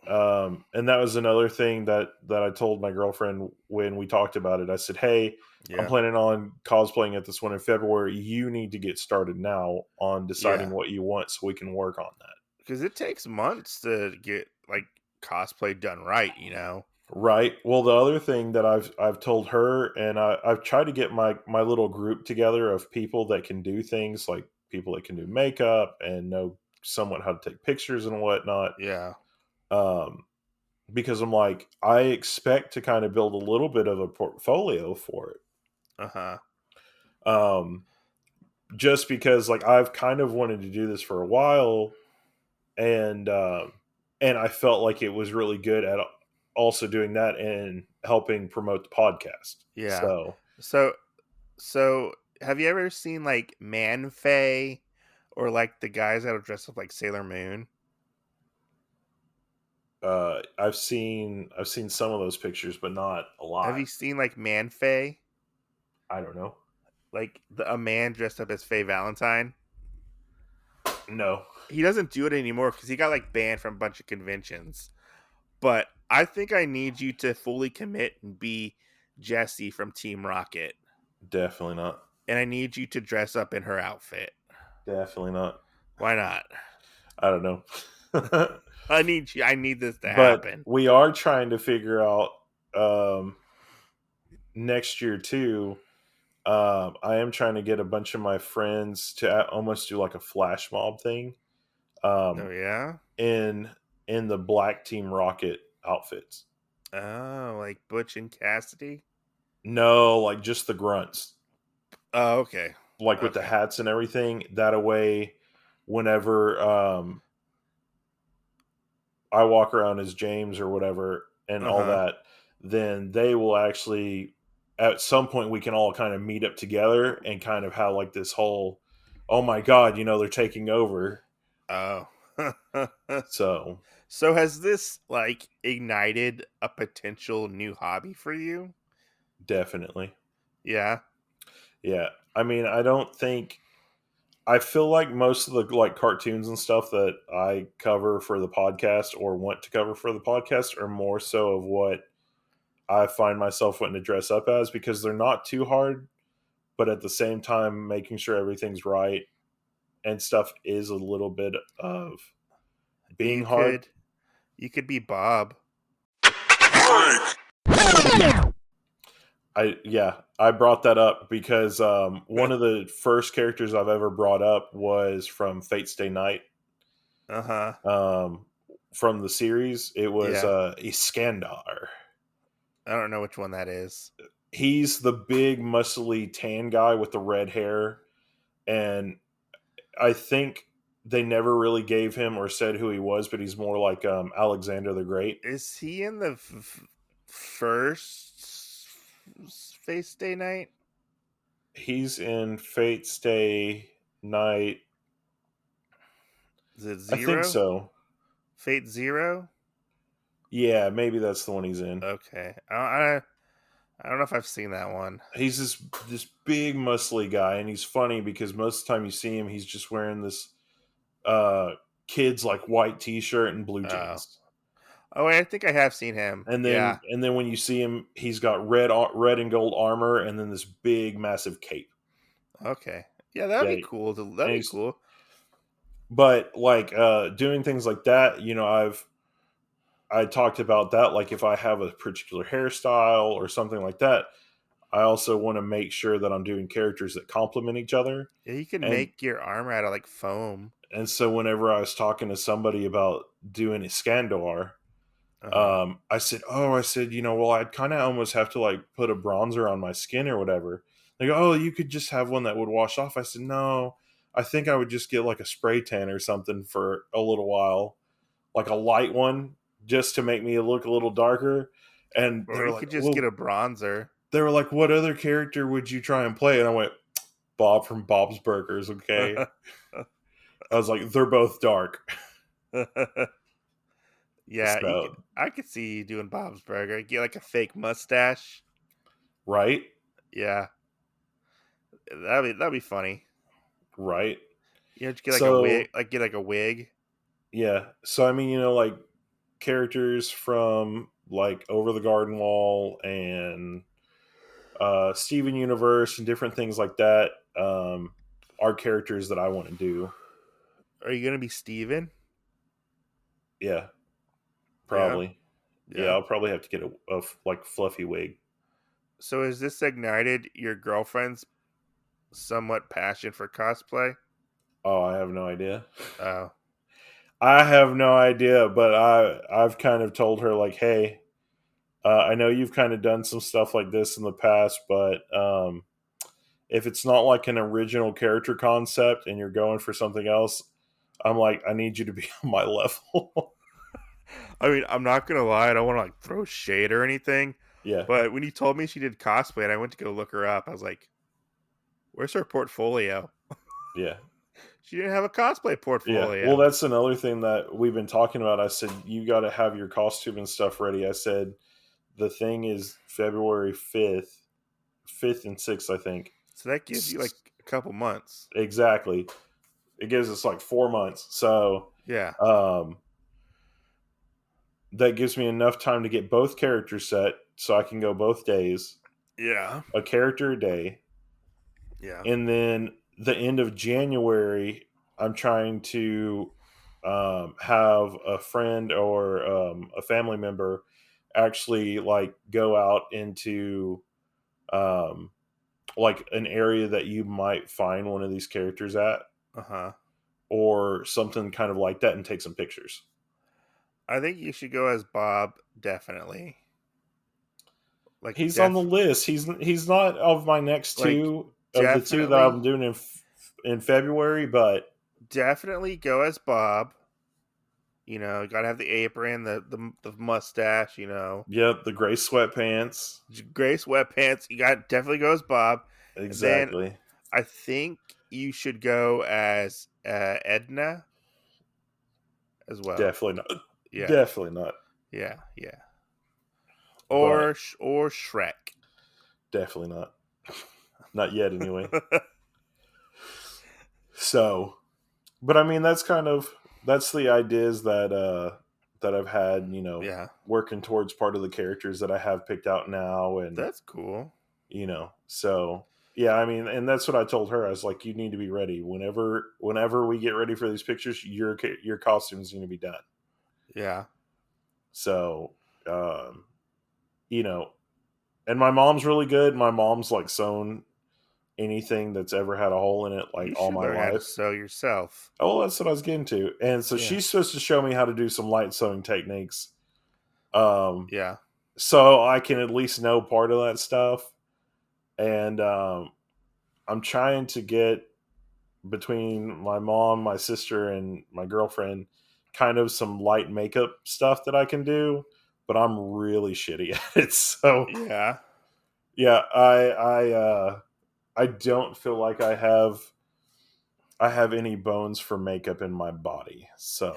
And that was another thing that I told my girlfriend when we talked about it. I said, "Hey, I'm Yeah. planning on cosplaying at this one in February. You need to get started now on deciding Yeah. what you want so we can work on that." Because it takes months to get like cosplay done right, you know? Right. Well, the other thing that I've told her, and I've tried to get my little group together of people that can do things like people that can do makeup and know somewhat how to take pictures and whatnot. Yeah. Um, because I'm like, I expect to kind of build a little bit of a portfolio for it. Uh-huh. Um, just because like I've kind of wanted to do this for a while, and I felt like it was really good at also doing that and helping promote the podcast. Yeah. So So so have you ever seen like Man Fae or like the guys that are dressed up like Sailor Moon? I've seen some of those pictures, but not a Have lot. you seen like Man Fae? I don't know. Like a man dressed up as Faye Valentine? No, He doesn't do it anymore because he got like banned from a bunch of conventions. But I think I need you to fully commit and be Jessie from Team Rocket. definitely not. And I need you to dress up in her outfit. Definitely not. Why not? I don't know. I need this to But happen. we are trying to figure out um, next year too. I am trying to get a bunch of my friends to almost do like a flash mob thing, Oh um, yeah? in the Black Team Rocket outfits. Oh, like Butch and Cassidy? No, like just the grunts, Oh, okay. like with the Okay. hats and everything. That way, whenever I walk around as James or whatever and all Uh-huh. that, then they will actually at some point we can all kind of meet up together and kind of have like this whole, oh my god, they're taking over. Oh. So So has this like ignited a potential new hobby for you? definitely, Yeah. yeah. I mean, I feel like most of the like cartoons and stuff that I cover for the podcast or want to cover for the podcast are more so of what I find myself wanting to dress up as, because they're not too hard, but at the same time making sure everything's right and stuff is a little bit of being You hard. could you could be Bob. I brought that up because one of the first characters I've ever brought up was from Fate's Day Night. Uh-huh. Um, from the series, it was Yeah. Iskandar. I don't know which one that is. He's the big, muscly, tan guy with the red hair, and I think they never really gave him or said who he was, but he's more like Alexander the Great. Is he in the first Face Day Night? He's in Fate's Day Night. Is it I think Zero? so. Fate Zero? Yeah, maybe that's the one he's in. Okay. I don't know if I've seen that one. He's this big muscly guy, and he's funny because most of the time you see him, he's just wearing this uh kid's like white t-shirt and blue Oh. jeans. Oh, wait, I think I have seen him. And Yeah. then when you see him, he's got red and gold armor, and then this big massive cape. Okay. Yeah, that'd Yeah, be cool. That'd and be he's cool. but like doing things like that, I talked about that, like if I have a particular hairstyle or something like that, I also want to make sure that I'm doing characters that complement each other. Yeah, you can And make your armor out of like foam. so whenever I was talking to somebody about doing Iskandar, Uh-huh. I said, well, I'd kind of almost have to like put a bronzer on my skin or whatever. They go, oh, you could just have one that would wash off. I said, no, I think I would just get like a spray tan or something for a little while, like a light one, just to make me look a little darker. And Or you could just get a bronzer. they were like, what other character would you try and play? And I went, Bob from Bob's Burgers. Okay. I was like, they're both dark. Yeah, So, I could see you doing Bob's Burger. Get like a fake mustache. right. Yeah. That'd be funny. Right. Just get like a So, wig, get like a wig. yeah. So, I mean, like characters from like Over the Garden Wall and Steven Universe and different things like that are characters that I want to do. Are you gonna be Steven? Yeah, Yeah. probably. Yeah, Yeah. I'll probably have to get a like fluffy wig. So has this ignited your girlfriend's somewhat passion for cosplay? Oh, I have no idea. Oh. I have no idea, but I've kind of told her like, hey, I know you've kind of done some stuff like this in the past, but if it's not like an original character concept and you're going for something else, I'm like, I need you to be on my level. I mean, I'm not gonna lie, I don't want to like throw shade or anything, Yeah, but when you told me she did cosplay and I went to go look her up, I was like, "Where's her portfolio?" yeah, She didn't have a cosplay yeah. Well, portfolio. that's another thing that we've been talking about. I said, you got to have your costume and stuff ready. I said, the thing is February 5th and 6th, I think. So that gives you like a couple months. Exactly. It gives us like 4 months. So, Yeah. um, that gives me enough time to get both characters set so I can go both days, Yeah. a character a day. Yeah. And then the end of January, I'm trying to have a friend or a family member actually like go out into um, like an area that you might find one of these characters at Uh-huh. or something kind of like that and take some pictures. I think you should go as Bob, definitely. Like He's on the list. He's not of my next like two of the two that I'm definitely doing in February, but definitely go as Bob. You know, gotta have the apron, the mustache. You know, Yep, the gray sweatpants. gray sweatpants. You got definitely goes Bob, and then Exactly. I think you should go as Edna as well. Definitely not. Yeah, Definitely not. yeah. But Or Shrek. definitely not. Not yet, anyway. So, but I mean, that's the ideas that I've had. Yeah, Working towards part of the characters that I have picked out now, and that's cool. so yeah. I mean, and that's what I told her. I was like, you need to be ready whenever we get ready for these pictures. Your costumes need to be done. Yeah, So, um, you know, and my mom's really good. My mom's like sewn anything that's ever had a hole in it like you all should my learn how to life. sew yourself. Oh, that's what I was getting to. And so Yeah, she's supposed to show me how to do some light sewing techniques. Um, yeah. so I can at least know part of that stuff. And I'm trying to get between my mom, my sister, and my girlfriend kind of some light makeup stuff that I can do, but I'm really shitty at it. So Yeah. yeah, I don't feel like I have any bones for makeup in my body. So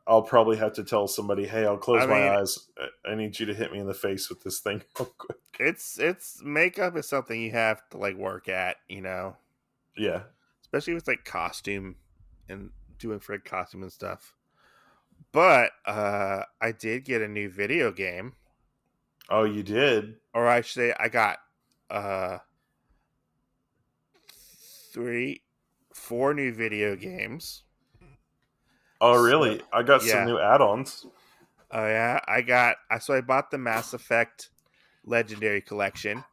I'll probably have to tell somebody, "Hey, I'll I close my mean, eyes. I need you to hit me in the face with this thing real quick." it's makeup is something you have to like work at, you know, Yeah. especially with like costume and doing for costume and stuff. But I did get a new video game, Oh, you did? or I should say, I got uh three, four new video games. Oh, So really? I got some yeah, new add-ons. oh yeah, I bought the Mass Effect Legendary Collection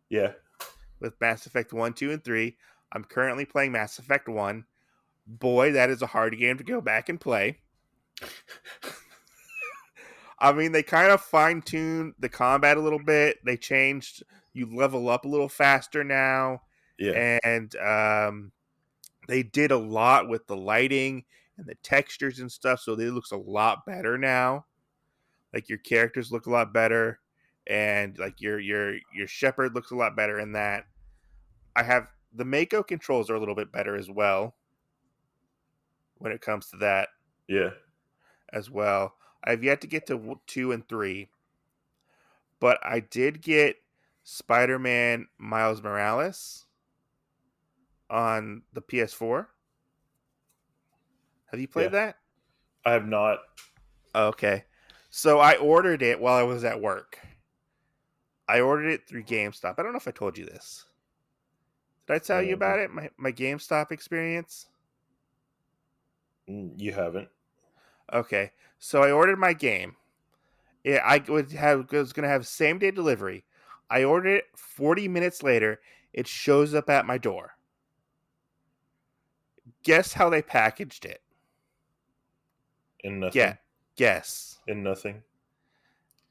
Yeah. with Mass Effect 1, 2, and 3. I'm currently playing Mass Effect 1. Boy, that is a hard game to go back and play. I mean, they kind of fine tuned the combat a little bit. They changed, you level up a little faster now. Yeah. And they did a lot with the lighting and the textures and stuff. So it looks a lot better now. Like your characters look a lot better. And like your shepherd looks a lot better in that. I have the Mako controls are a little bit better as well when it comes to that Yeah. as well. I've yet to get to 2 and 3, but I did get Spider-Man Miles Morales on the PS4. Have you played Yeah. that? I have not. Okay. So I ordered it while I was at work. I ordered it through GameStop. I don't know if I told you this. Did I tell you about it? My GameStop experience? You haven't. Okay. So I ordered my game. Yeah, was gonna have same day delivery. I ordered it 40 minutes later. It shows up at my door. Guess how they packaged it? In Get nothing. guess. In nothing.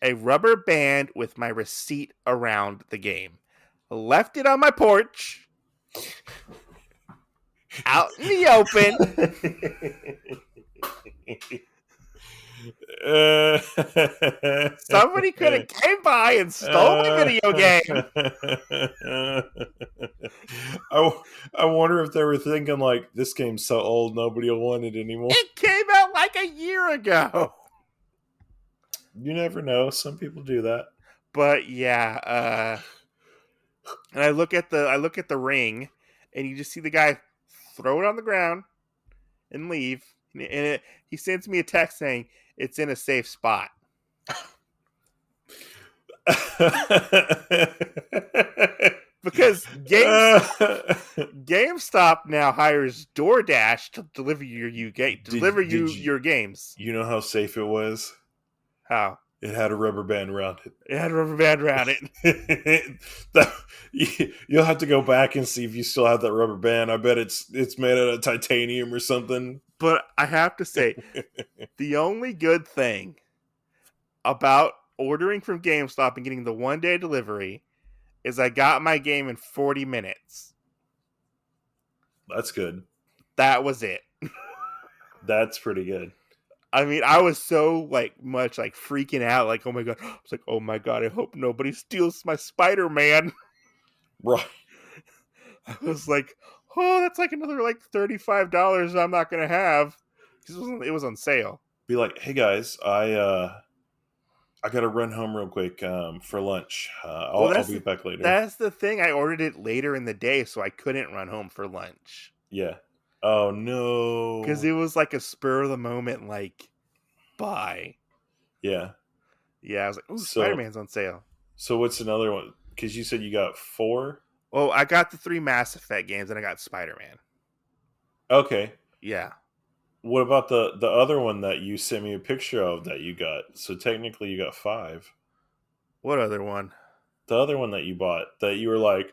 A rubber band with my receipt around the game. Left it on my porch, out in the open. Somebody could have came by and stole my video game. I wonder if they were thinking like this game's so old nobody will want it anymore. It came out like a year ago. You never know. Some people do that. But yeah, and I look at the ring, and you just see the guy throw it on the ground and leave. He sends me a text saying it's in a safe spot because GameStop now hires DoorDash to deliver your games. You know how safe it was? How? It had a rubber band around it. It had a rubber band around it. You'll have to go back and see if you still have that rubber band. I bet it's made out of titanium or something. But I have to say, the only good thing about ordering from GameStop and getting the 1 day delivery is I got my game in 40 minutes. That's good. That was it. That's pretty good. I mean, I was so like much like freaking out, like, oh my god. I was like, oh my god, I hope nobody steals my Spider-Man. Right. I was like, oh, that's like another like $35 I'm not gonna have. Because it was on sale. Be like, hey guys, I gotta run home real quick for lunch. Well, I'll be back later. that's the thing. I ordered it later in the day, so I couldn't run home for lunch. Yeah. Oh Because no. it was like a spur of the moment, like, buy. Yeah. Yeah, I was like, ooh, So Spider-Man's on sale. so what's another one? Because you said you got 4. Oh, I got the 3 Mass Effect games and I got Spider-Man. Okay. Yeah. What about the other one that you sent me a picture of that you got? So technically you got 5. What other one? The other one that you bought that you were like,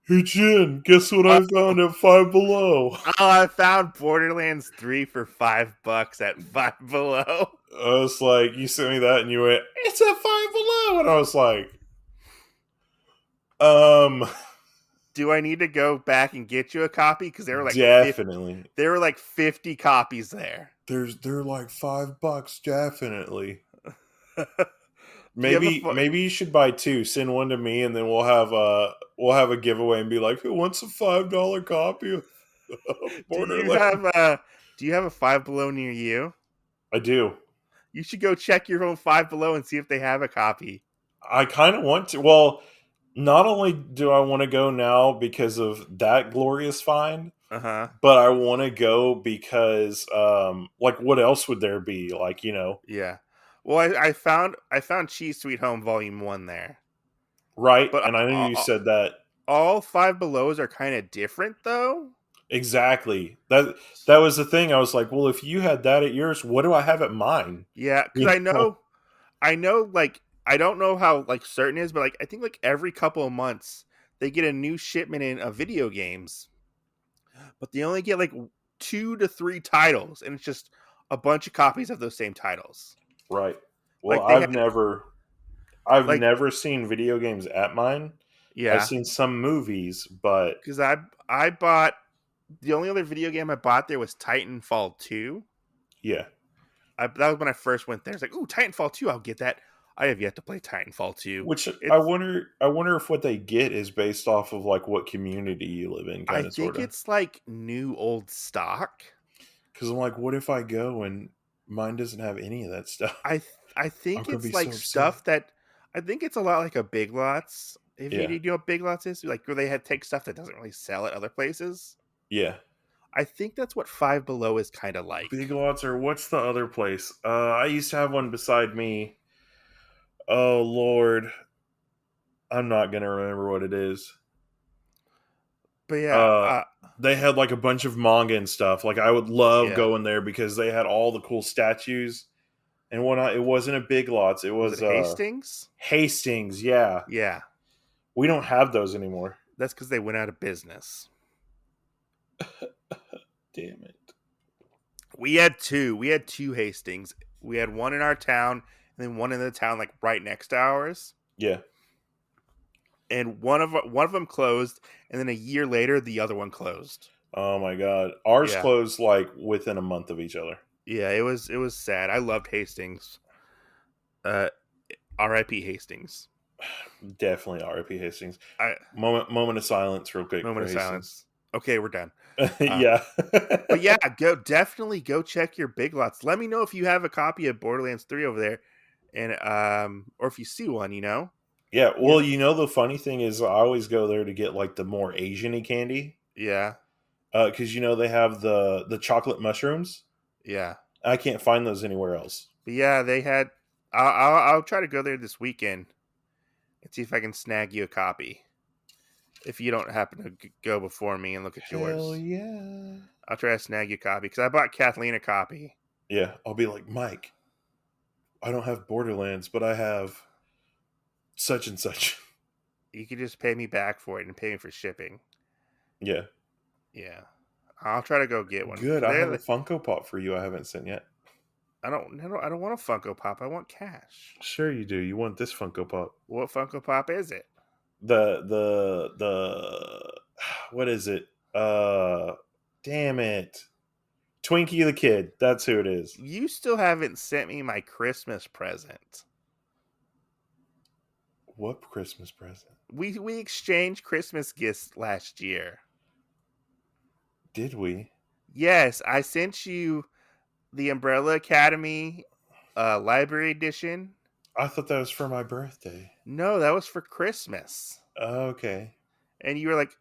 hey Jen, guess what I Oh, found at Five Below? I found Borderlands 3 for $5 at Five Below. I was like, you sent me that and you went, it's at Five Below. And I was like, um, Do I need to go back and get you a copy? Because definitely. there were like 50 copies there. They're like $5, definitely. Do you have a Maybe you should buy 2. Send one to me, and then we'll have a giveaway and be like, who wants a $5 copy of do you Borderlands? have a do you have a Five Below near you? I do. You should go check your own Five Below and see if they have a copy. I kind of want to. Well, not only do I want to go now because of that glorious find, Uh-huh. but I want to go because, like, what else would there be? Like, Yeah. Well, I found Cheese Sweet Home Volume 1 there. right? But And I know you said that all Five Belows are kind of different though. exactly. That was the thing. I was like, well, if you had that at yours, what do I have at mine? Yeah, cuz You know? I know like I don't know how like certain is, but like I think like every couple of months they get a new shipment in of video games, but they only get like 2 to 3 titles and it's just a bunch of copies of those same titles. Right. Well, Like they had I've like never seen video games at mine. I've yeah, seen some movies, but cuz I bought the only other video game I bought there was Titanfall 2. yeah. That was when I first went there. It's like, "Ooh, Titanfall 2, I'll get that." I have yet to play Titanfall 2. Which It's I wonder if what they get is based off of like what community you live in, I kind of think sorta. it's like new old stock. Because I'm like, what if I go and mine doesn't have any of that stuff? I I'm think gonna it's be like so upset. stuff that I think it's a lot like a Big Lots. If you Yeah, know what Big Lots is, like where they had take stuff that doesn't really sell at other places. yeah. I think that's what Five Below is kind of Big like. Lots or what's the other place? I used to have one beside me. Oh Lord, I'm not gonna remember what it is. But yeah, Uh, they had like a bunch of manga and stuff. Like I would love yeah. going there because they had all the cool statues and whatnot. It wasn't a Big Lots. It Was it was Hastings? Hastings. Yeah, Yeah, we don't have those anymore. that's because they went out of business. Damn it. We had two. We had two Hastings. We had one in our town, and then one in the town like right next to ours. Yeah. And one of them closed, and then a year later, the other one closed. Oh my god. Ours Yeah, closed like within a month of each other. yeah. It was sad. I loved Hastings. Uh, R.I.P. Hastings. Definitely RIP Hastings. I Moment of silence real quick Moment for of Hastings. silence. Okay, we're done. Uh, Yeah. but yeah, definitely go check your Big Lots. Let me know if you have a copy of Borderlands 3 over there, and or if you see one. Yeah, You well, know, the funny thing is I always go there to get like the more Asian-y candy. yeah, Because they have the chocolate mushrooms. yeah. I can't find those anywhere else. But yeah, they had. I'll try to go there this weekend and see if I can snag you a copy. If you don't happen to go before me and look at Hell yours, yeah. I'll try to snag you a copy because I bought Kathleen a copy. Yeah, I'll be like, Mike, I don't have Borderlands, but I have such and such. You could just pay me back for it and pay me for shipping. Yeah. Yeah, I'll try to go get one Good. because I have a Funko Pop for you I haven't sent yet. I don't want a Funko Pop. I want cash. Sure you do. You want this Funko Pop. What Funko Pop is it? The what is it? Damn it. Twinkie the Kid. That's who it is. You still haven't sent me my Christmas present. What Christmas present? We exchanged Christmas gifts last year. Did we? Yes, I sent you the Umbrella Academy library edition. I thought that was for my birthday. No, that was for Christmas. Okay. And you were like,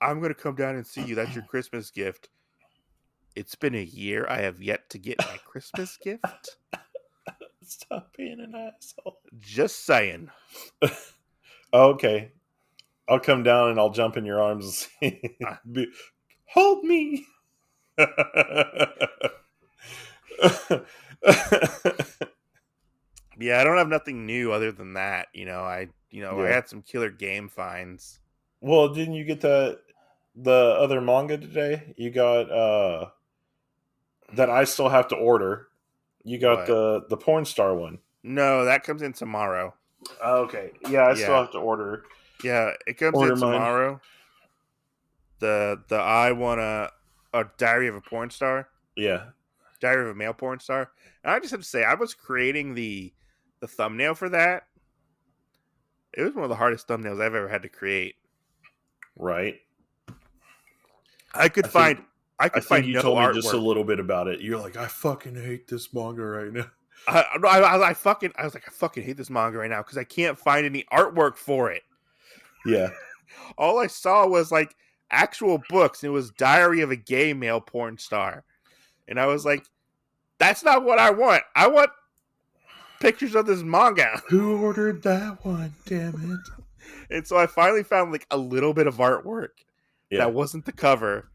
I'm going to come down and see you. That's your Christmas gift. It's been a year. I have yet to get my Christmas gift. Stop being an asshole. Just saying. Okay. I'll come down and I'll jump in your arms and say, hold me. Yeah, I don't have nothing new other than that. I Yeah. had some killer game finds. Well, didn't you get the other manga today? You got that I still have to order. You got What? the porn star one. No, that comes in tomorrow. Okay. Yeah, I still Yeah. have to order Yeah, it comes in mine. tomorrow. The I want a Diary of a Porn Star. Yeah. Diary of a Male Porn Star. And I just have to say, I was creating the thumbnail for that. It was one of the hardest thumbnails I've ever had to create. Right. I could I think find you no told me artwork. just a little bit about it. You're like, I fucking hate this manga right now. I was like, I fucking hate this manga right now because I can't find any artwork for it. Yeah. All I saw was like actual books, and it was Diary of a Gay Male Porn Star. And I was like, that's not what I want. I want pictures of this manga. Who ordered that one? Damn it. And so I finally found like a little bit of artwork that wasn't the cover.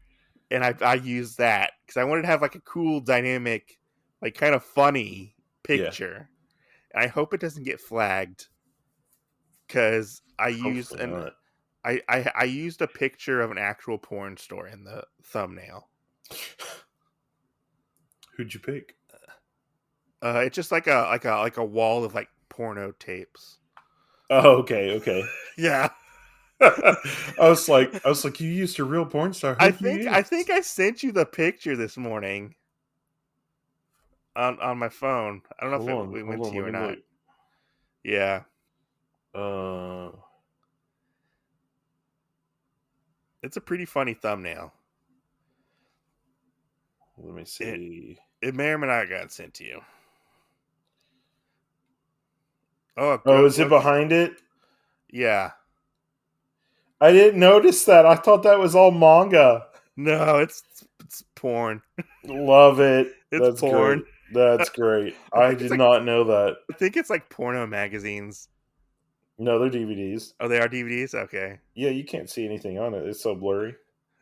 And I used that because I wanted to have like a cool, dynamic, like kind of funny picture. Yeah. And I hope it doesn't get flagged because I used I used a picture of an actual porn store in the thumbnail. Who'd you pick? It's just like a wall of like porno tapes. Oh, okay. Yeah. I was like, you used a real porn star. I think I sent you the picture this morning on my phone. I don't know if it went to you or not. Look. Yeah. It's a pretty funny thumbnail. Let me see. It may or may not got sent to you. Oh, is it behind it? Yeah. I didn't notice that. I thought that was all manga. No, it's porn. Love it. That's porn. Great. That's great. I did not know that. I think it's like porno magazines. No, they're DVDs. Oh, they are DVDs? Okay. Yeah, you can't see anything on it. It's so blurry.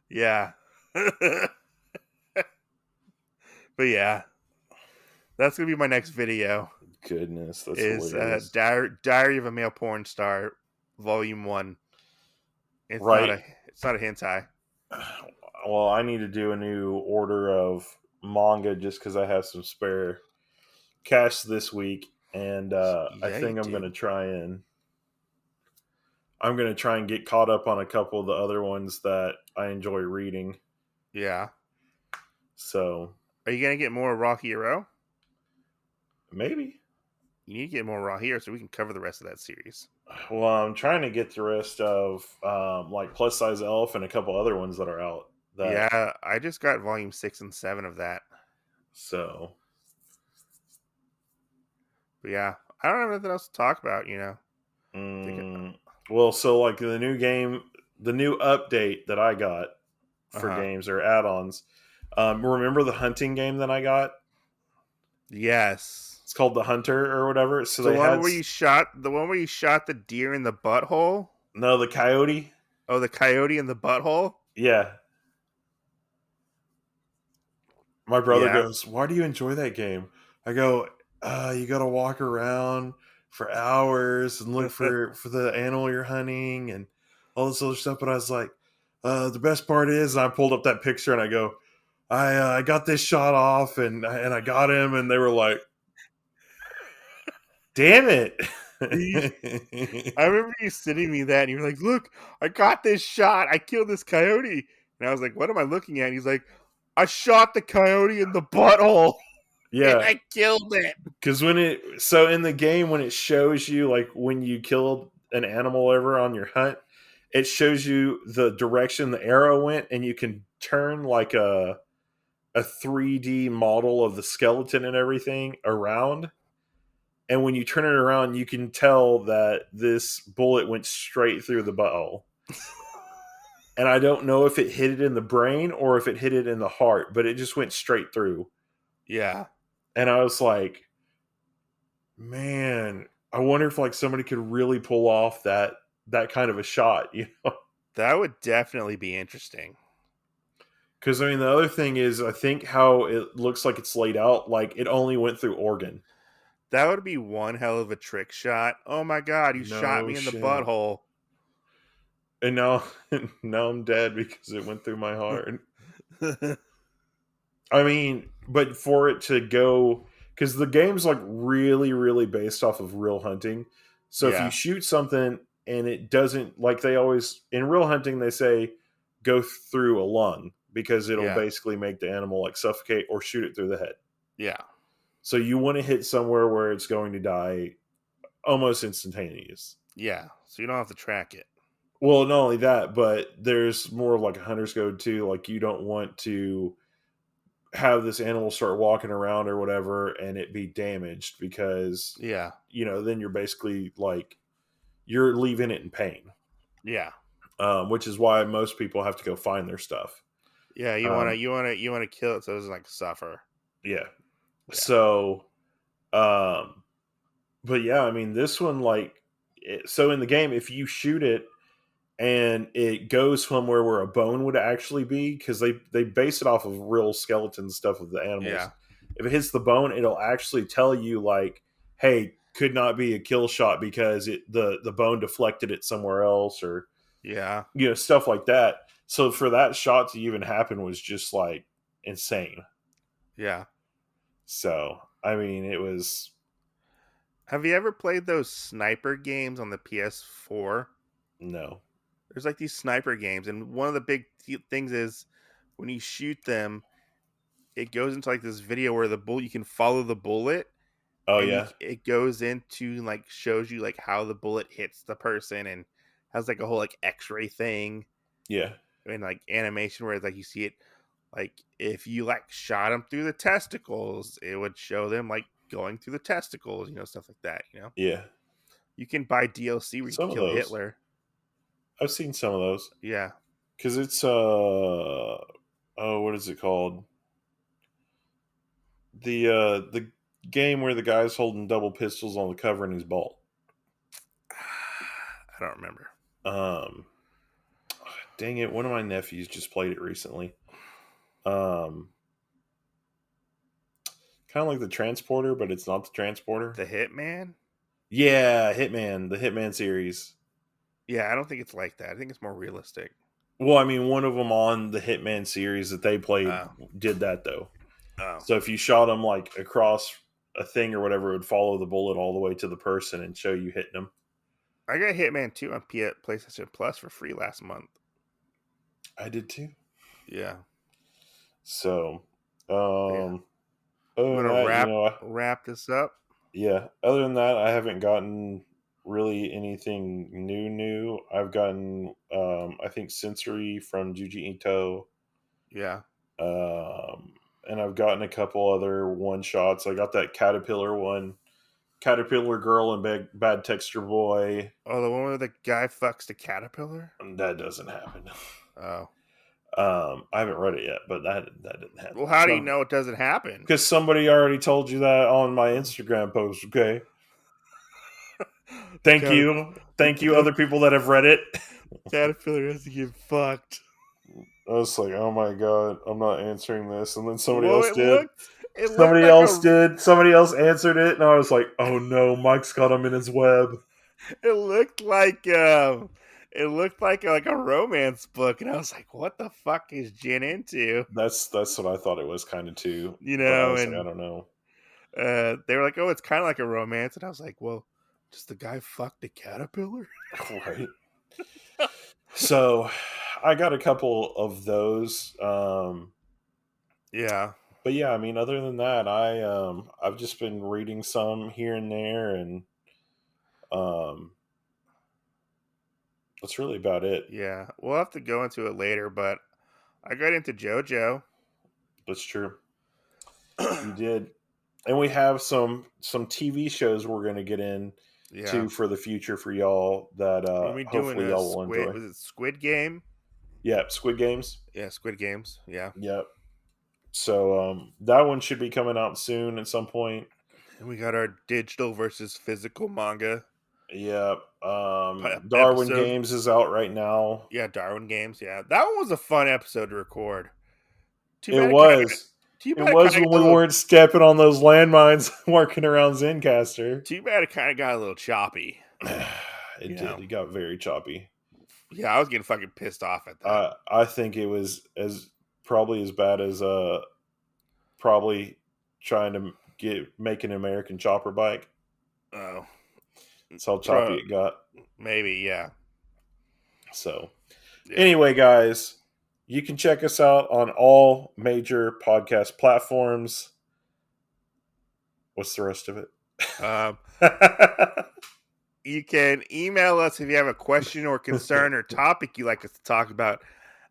Yeah. But yeah. That's going to be my next video. Goodness, that's hilarious. Diary of a Male Porn Star, Volume 1. It's not a hentai. Well, I need to do a new order of manga just because I have some spare cash this week, and I think I'm going to try and get caught up on a couple of the other ones that I enjoy reading. Yeah. So, are you going to get more Raw Hero? Maybe. You need to get more Raw Hero so we can cover the rest of that series. Well, I'm trying to get the rest of like Plus Size Elf and a couple other ones that are out. Yeah, I just got volume 6 and 7 of that. So, but yeah, I don't have anything else to talk about, Well, so like the new update that I got for games or add-ons. Remember the hunting game that I got? Yes. It's called The Hunter or whatever. So the one where you shot the deer in the butthole? No, the coyote. Oh, the coyote in the butthole? Yeah. My brother goes, "Why do you enjoy that game?" I go, you got to walk around for hours and look for the animal you're hunting and all this other stuff. But I was like, the best part is, and I pulled up that picture and I go, I got this shot off and I got him, and they were like, damn it. I remember you sending me that and you were like, look, I got this shot. I killed this coyote. And I was like, what am I looking at? And he's like, I shot the coyote in the butthole and Yeah, I killed it. because in the game when it shows you like when you killed an animal over on your hunt, it shows you the direction the arrow went, and you can turn like a 3D model of the skeleton and everything around. And when you turn it around, you can tell that this bullet went straight through the butthole. And I don't know if it hit it in the brain or if it hit it in the heart, but it just went straight through. Yeah. And I was like, man, I wonder if like somebody could really pull off that kind of a shot, you know? That would definitely be interesting. Because I mean, the other thing is, I think how it looks like it's laid out, like it only went through organ. That would be one hell of a trick shot. Oh my god, you shot No me in the shit. butthole. And now, now I'm dead because it went through my heart. I mean, but for it to go, because the game's like really, really based off of real hunting. So if you Yeah. shoot something and it doesn't, like they always, in real hunting, they say go through a lung because it'll Yeah. basically make the animal like suffocate or shoot it through the head. Yeah. So you want to hit somewhere where it's going to die almost instantaneous. Yeah. So you don't have to track it. Well, not only that, but there's more of like a hunter's code too. Like you don't want to have this animal start walking around or whatever and it be damaged because Yeah. then you're basically like you're leaving it in pain, Yeah. which is why most people have to go find their stuff. Yeah. um, You wanna kill it so it doesn't like suffer. yeah, Yeah. so but yeah, I mean this one like so in the game if you shoot it and it goes somewhere where a bone would actually be because they base it off of real skeleton stuff of the animals. Yeah. If it hits the bone, it'll actually tell you like, "Hey, could not be a kill shot because the bone deflected it somewhere else," or Yeah. stuff like that. So for that shot to even happen was just like insane. Yeah. So I mean, it was Have you ever played those sniper games on the PS4? no, There's like these sniper games, and one of the big things is when you shoot them, it goes into like this video where the bullet you can follow the bullet, oh and yeah, it goes into like shows you like how the bullet hits the person and has like a whole like X-ray thing yeah, and like animation where it's like you see it like if you like shot them through the testicles, it would show them like going through the testicles, stuff like that. yeah. You can buy DLC where you can Some of kill those Hitler. I've seen some of those Yeah. because it's oh, what is it called? The game where the guy's holding double pistols on the cover and he's bald. I don't remember. Um, dang it, one of my nephews just played it recently. Um, kind of like the transporter, but it's not the transporter. The Hitman? Yeah, Hitman, the Hitman series. Yeah, I don't think it's like that. I think it's more realistic. Well, I mean, one of them on the Hitman series that they played Oh. did that though. Oh. So if you shot them like across a thing or whatever, it would follow the bullet all the way to the person and show you hitting them. I got Hitman 2 on PlayStation Plus for free last month. I did too. Yeah. So, Yeah. other You than want to that, wrap this up? yeah. Other than that, I haven't gotten really anything new. I've gotten, I think, Sensory from Juji Ito, Yeah. and I've gotten a couple other one shots. I got that Caterpillar one, Caterpillar Girl and Bad Texture Boy. Oh, the one where the guy fucks the caterpillar? That doesn't happen. Oh. I haven't read it yet, but that didn't happen. Well, how do you know it doesn't happen? Because somebody already told you that on my Instagram post. Okay. Thank you, other people that have read it. Caterpillar has to get fucked. I was like, oh my god, I'm not answering this, and then somebody Well, else did. it looked Somebody else answered it, and I was like, oh no, Mike's got him in his web. it looked like like a romance book, and I was like, what the fuck is Jen into? That's what I thought it was kind of too, You but I know, was like, I and don't know. they were like, oh, it's kind of like a romance, and I was like, well, does the guy fuck the caterpillar? Right. So, I got a couple of those. Yeah. But yeah, I mean, other than that, I've just been reading some here and there, and um, that's really about it. Yeah. We'll have to go into it later, but I got into JoJo. That's true. You did, and we have some TV shows we're going to get in Yeah. to for the future for y'all that When we doing hopefully a y'all will Squid, enjoy. was it Squid Game? Yeah, Squid Games. Yeah, Squid Games. Yeah. Yep. So that one should be coming out soon at some point. And we got our digital versus physical manga Yep. Darwin episode. Games is out right now. Yeah, Darwin Games. Yeah, that one was a fun episode to record. Too It bad it kind of got. was. Too It bad it kind was of when got a we little. weren't stepping on those landmines working around Zencaster. Too bad it kind of got a little choppy. It You did. know. It got very choppy. Yeah, I was getting fucking pissed off at that. I think it was as probably as bad as probably trying to make an American chopper bike. Oh, That's how choppy pro it got. maybe. Yeah. So Yeah. anyway, guys, you can check us out on all major podcast platforms. What's the rest of it? Um, you can email us if you have a question or concern or topic you'd like us to talk about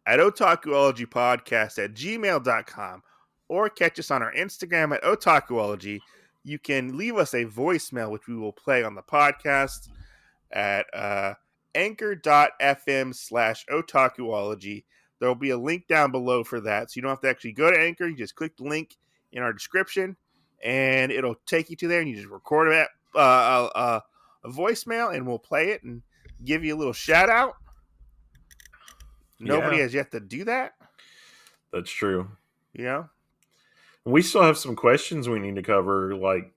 at otakuologypodcast@gmail.com or catch us on our Instagram at Otakuology. You can leave us a voicemail, which we will play on the podcast at anchor.fm/Otakuology. There will be a link down below for that. So you don't have to actually go to Anchor. You just click the link in our description and it'll take you to there and you just record a voicemail and we'll play it and give you a little shout out. Nobody Yeah, has yet to do that, that's true. you know? We still have some questions we need to cover, like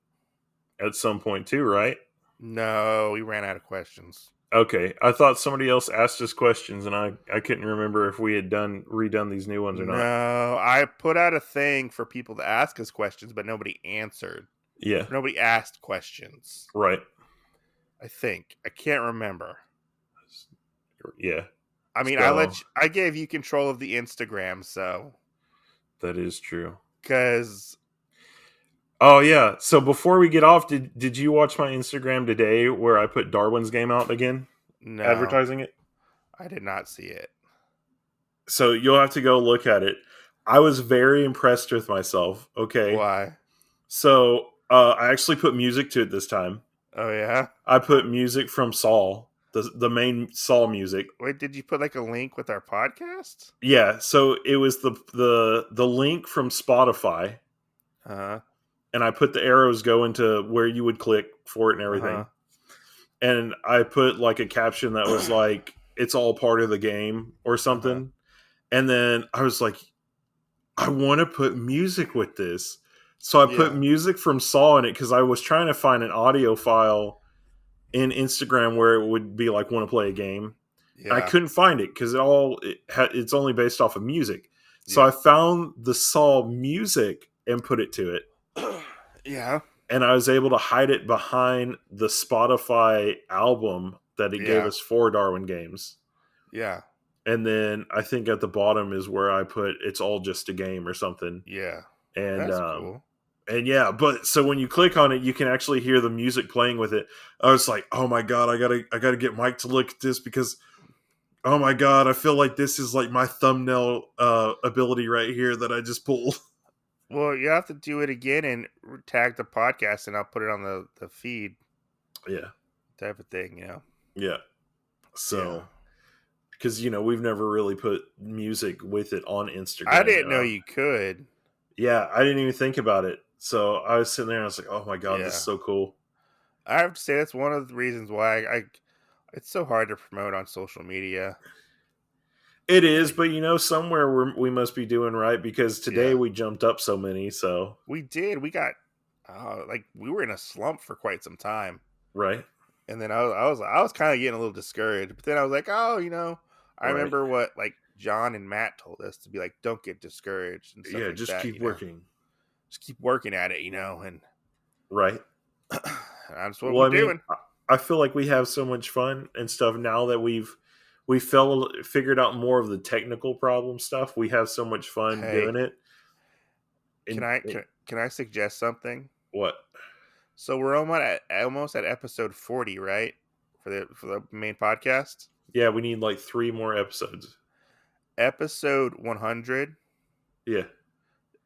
at some point too, right? No, we ran out of questions. Okay, I thought somebody else asked us questions, and I couldn't remember if we had redone these new ones or not. No, I put out a thing for people to ask us questions, but nobody answered. Yeah, Nobody asked questions. right. I think. I can't remember. Yeah, I mean, so I gave you control of the Instagram, so that is true. because Oh yeah. So before we get off, did you watch my Instagram today where I put Darwin's game out again, no, advertising it? I did not see it. So you'll have to go look at it. I was very impressed with myself. Okay. Why? So I actually put music to it this time. Oh yeah. I put music from Saul, the main Saul music. Wait, did you put like a link with our podcast? Yeah, so it was the link from Spotify, Uh huh. and I put the arrows going to where you would click for it and Uh everything. And I put like a caption that was huh. like it's all part of the game or Uh-huh. something. And then I was like, I want to put music with this. So I put Yeah. music from Saw in it because I was trying to find an audio file in Instagram where it would be like want to play a game. And I Yeah. couldn't find it because it's only based off of music. So Yeah. I found the Saw music and put it to it. Yeah. And I was able to hide it behind the Spotify album that it gave Yeah. us for Darwin Games. Yeah. And then I think at the bottom is where I put it's all just a game or something. Yeah. And That's cool. and yeah, but so when you click on it, you can actually hear the music playing with it. I was like, oh my god, I gotta get Mike to look at this because oh my god, I feel like this is like my thumbnail ability right here that I just pulled. Well, you have to do it again and tag the podcast, and I'll put it on the feed Yeah, type of thing. You know. yeah. Yeah. So because we've never really put music with it on I Instagram. didn't know you could. Yeah, I didn't even think about it. So I was sitting there and I was like, oh my god, this is Yeah. so cool. I have to say that's one of the reasons why I it's so hard to promote on social media. It is, but somewhere we must be doing right because today Yeah. we jumped up so many. So We did. We got like we were in a slump for quite some time. right, And then I was kind of getting a little discouraged. But then I was like, oh, I right, remember what like John and Matt told us to be like, don't get discouraged and stuff yeah, like just that, keep working. Just keep working at it, and Right. that's what Well, we're I mean, doing. I feel like we have so much fun and stuff now that we figured out more of the technical problem stuff. We have so much fun Hey, doing it. Can In, I can I suggest something? what? So we're almost at episode 40, right? For the main podcast. Yeah, we need like 3 more episodes. Episode 100, Yeah,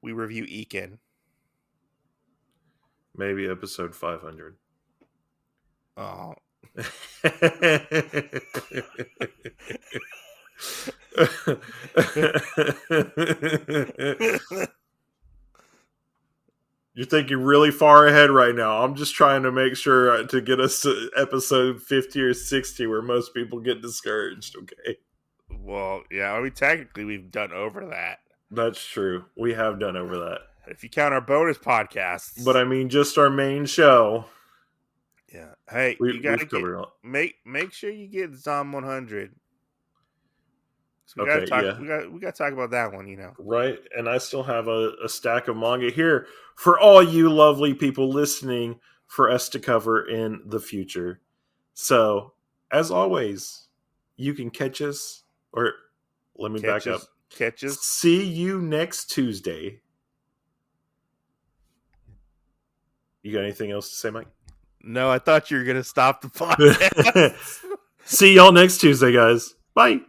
we review Ekin. maybe episode 500. Oh. You're thinking really far ahead right now. I'm just trying to make sure to get us to episode 50 or 60 where most people get discouraged, okay? Well, yeah, I mean technically we've done over that. That's true. We have done over that. If you count our bonus But podcasts. I mean, just our main show, Yeah. Hey, you gotta we've get covered it all. make sure you get Zom 100. So we gotta Okay, talk. yeah. We gotta talk about that one. Right. And I still have a stack of manga here for all you lovely people listening for us to cover in the future. So, as always, you can catch us, or let me back up. Catches. See you next Tuesday. You got anything else to say, Mike? No, I thought you were gonna stop the podcast. See y'all next Tuesday, guys. Bye.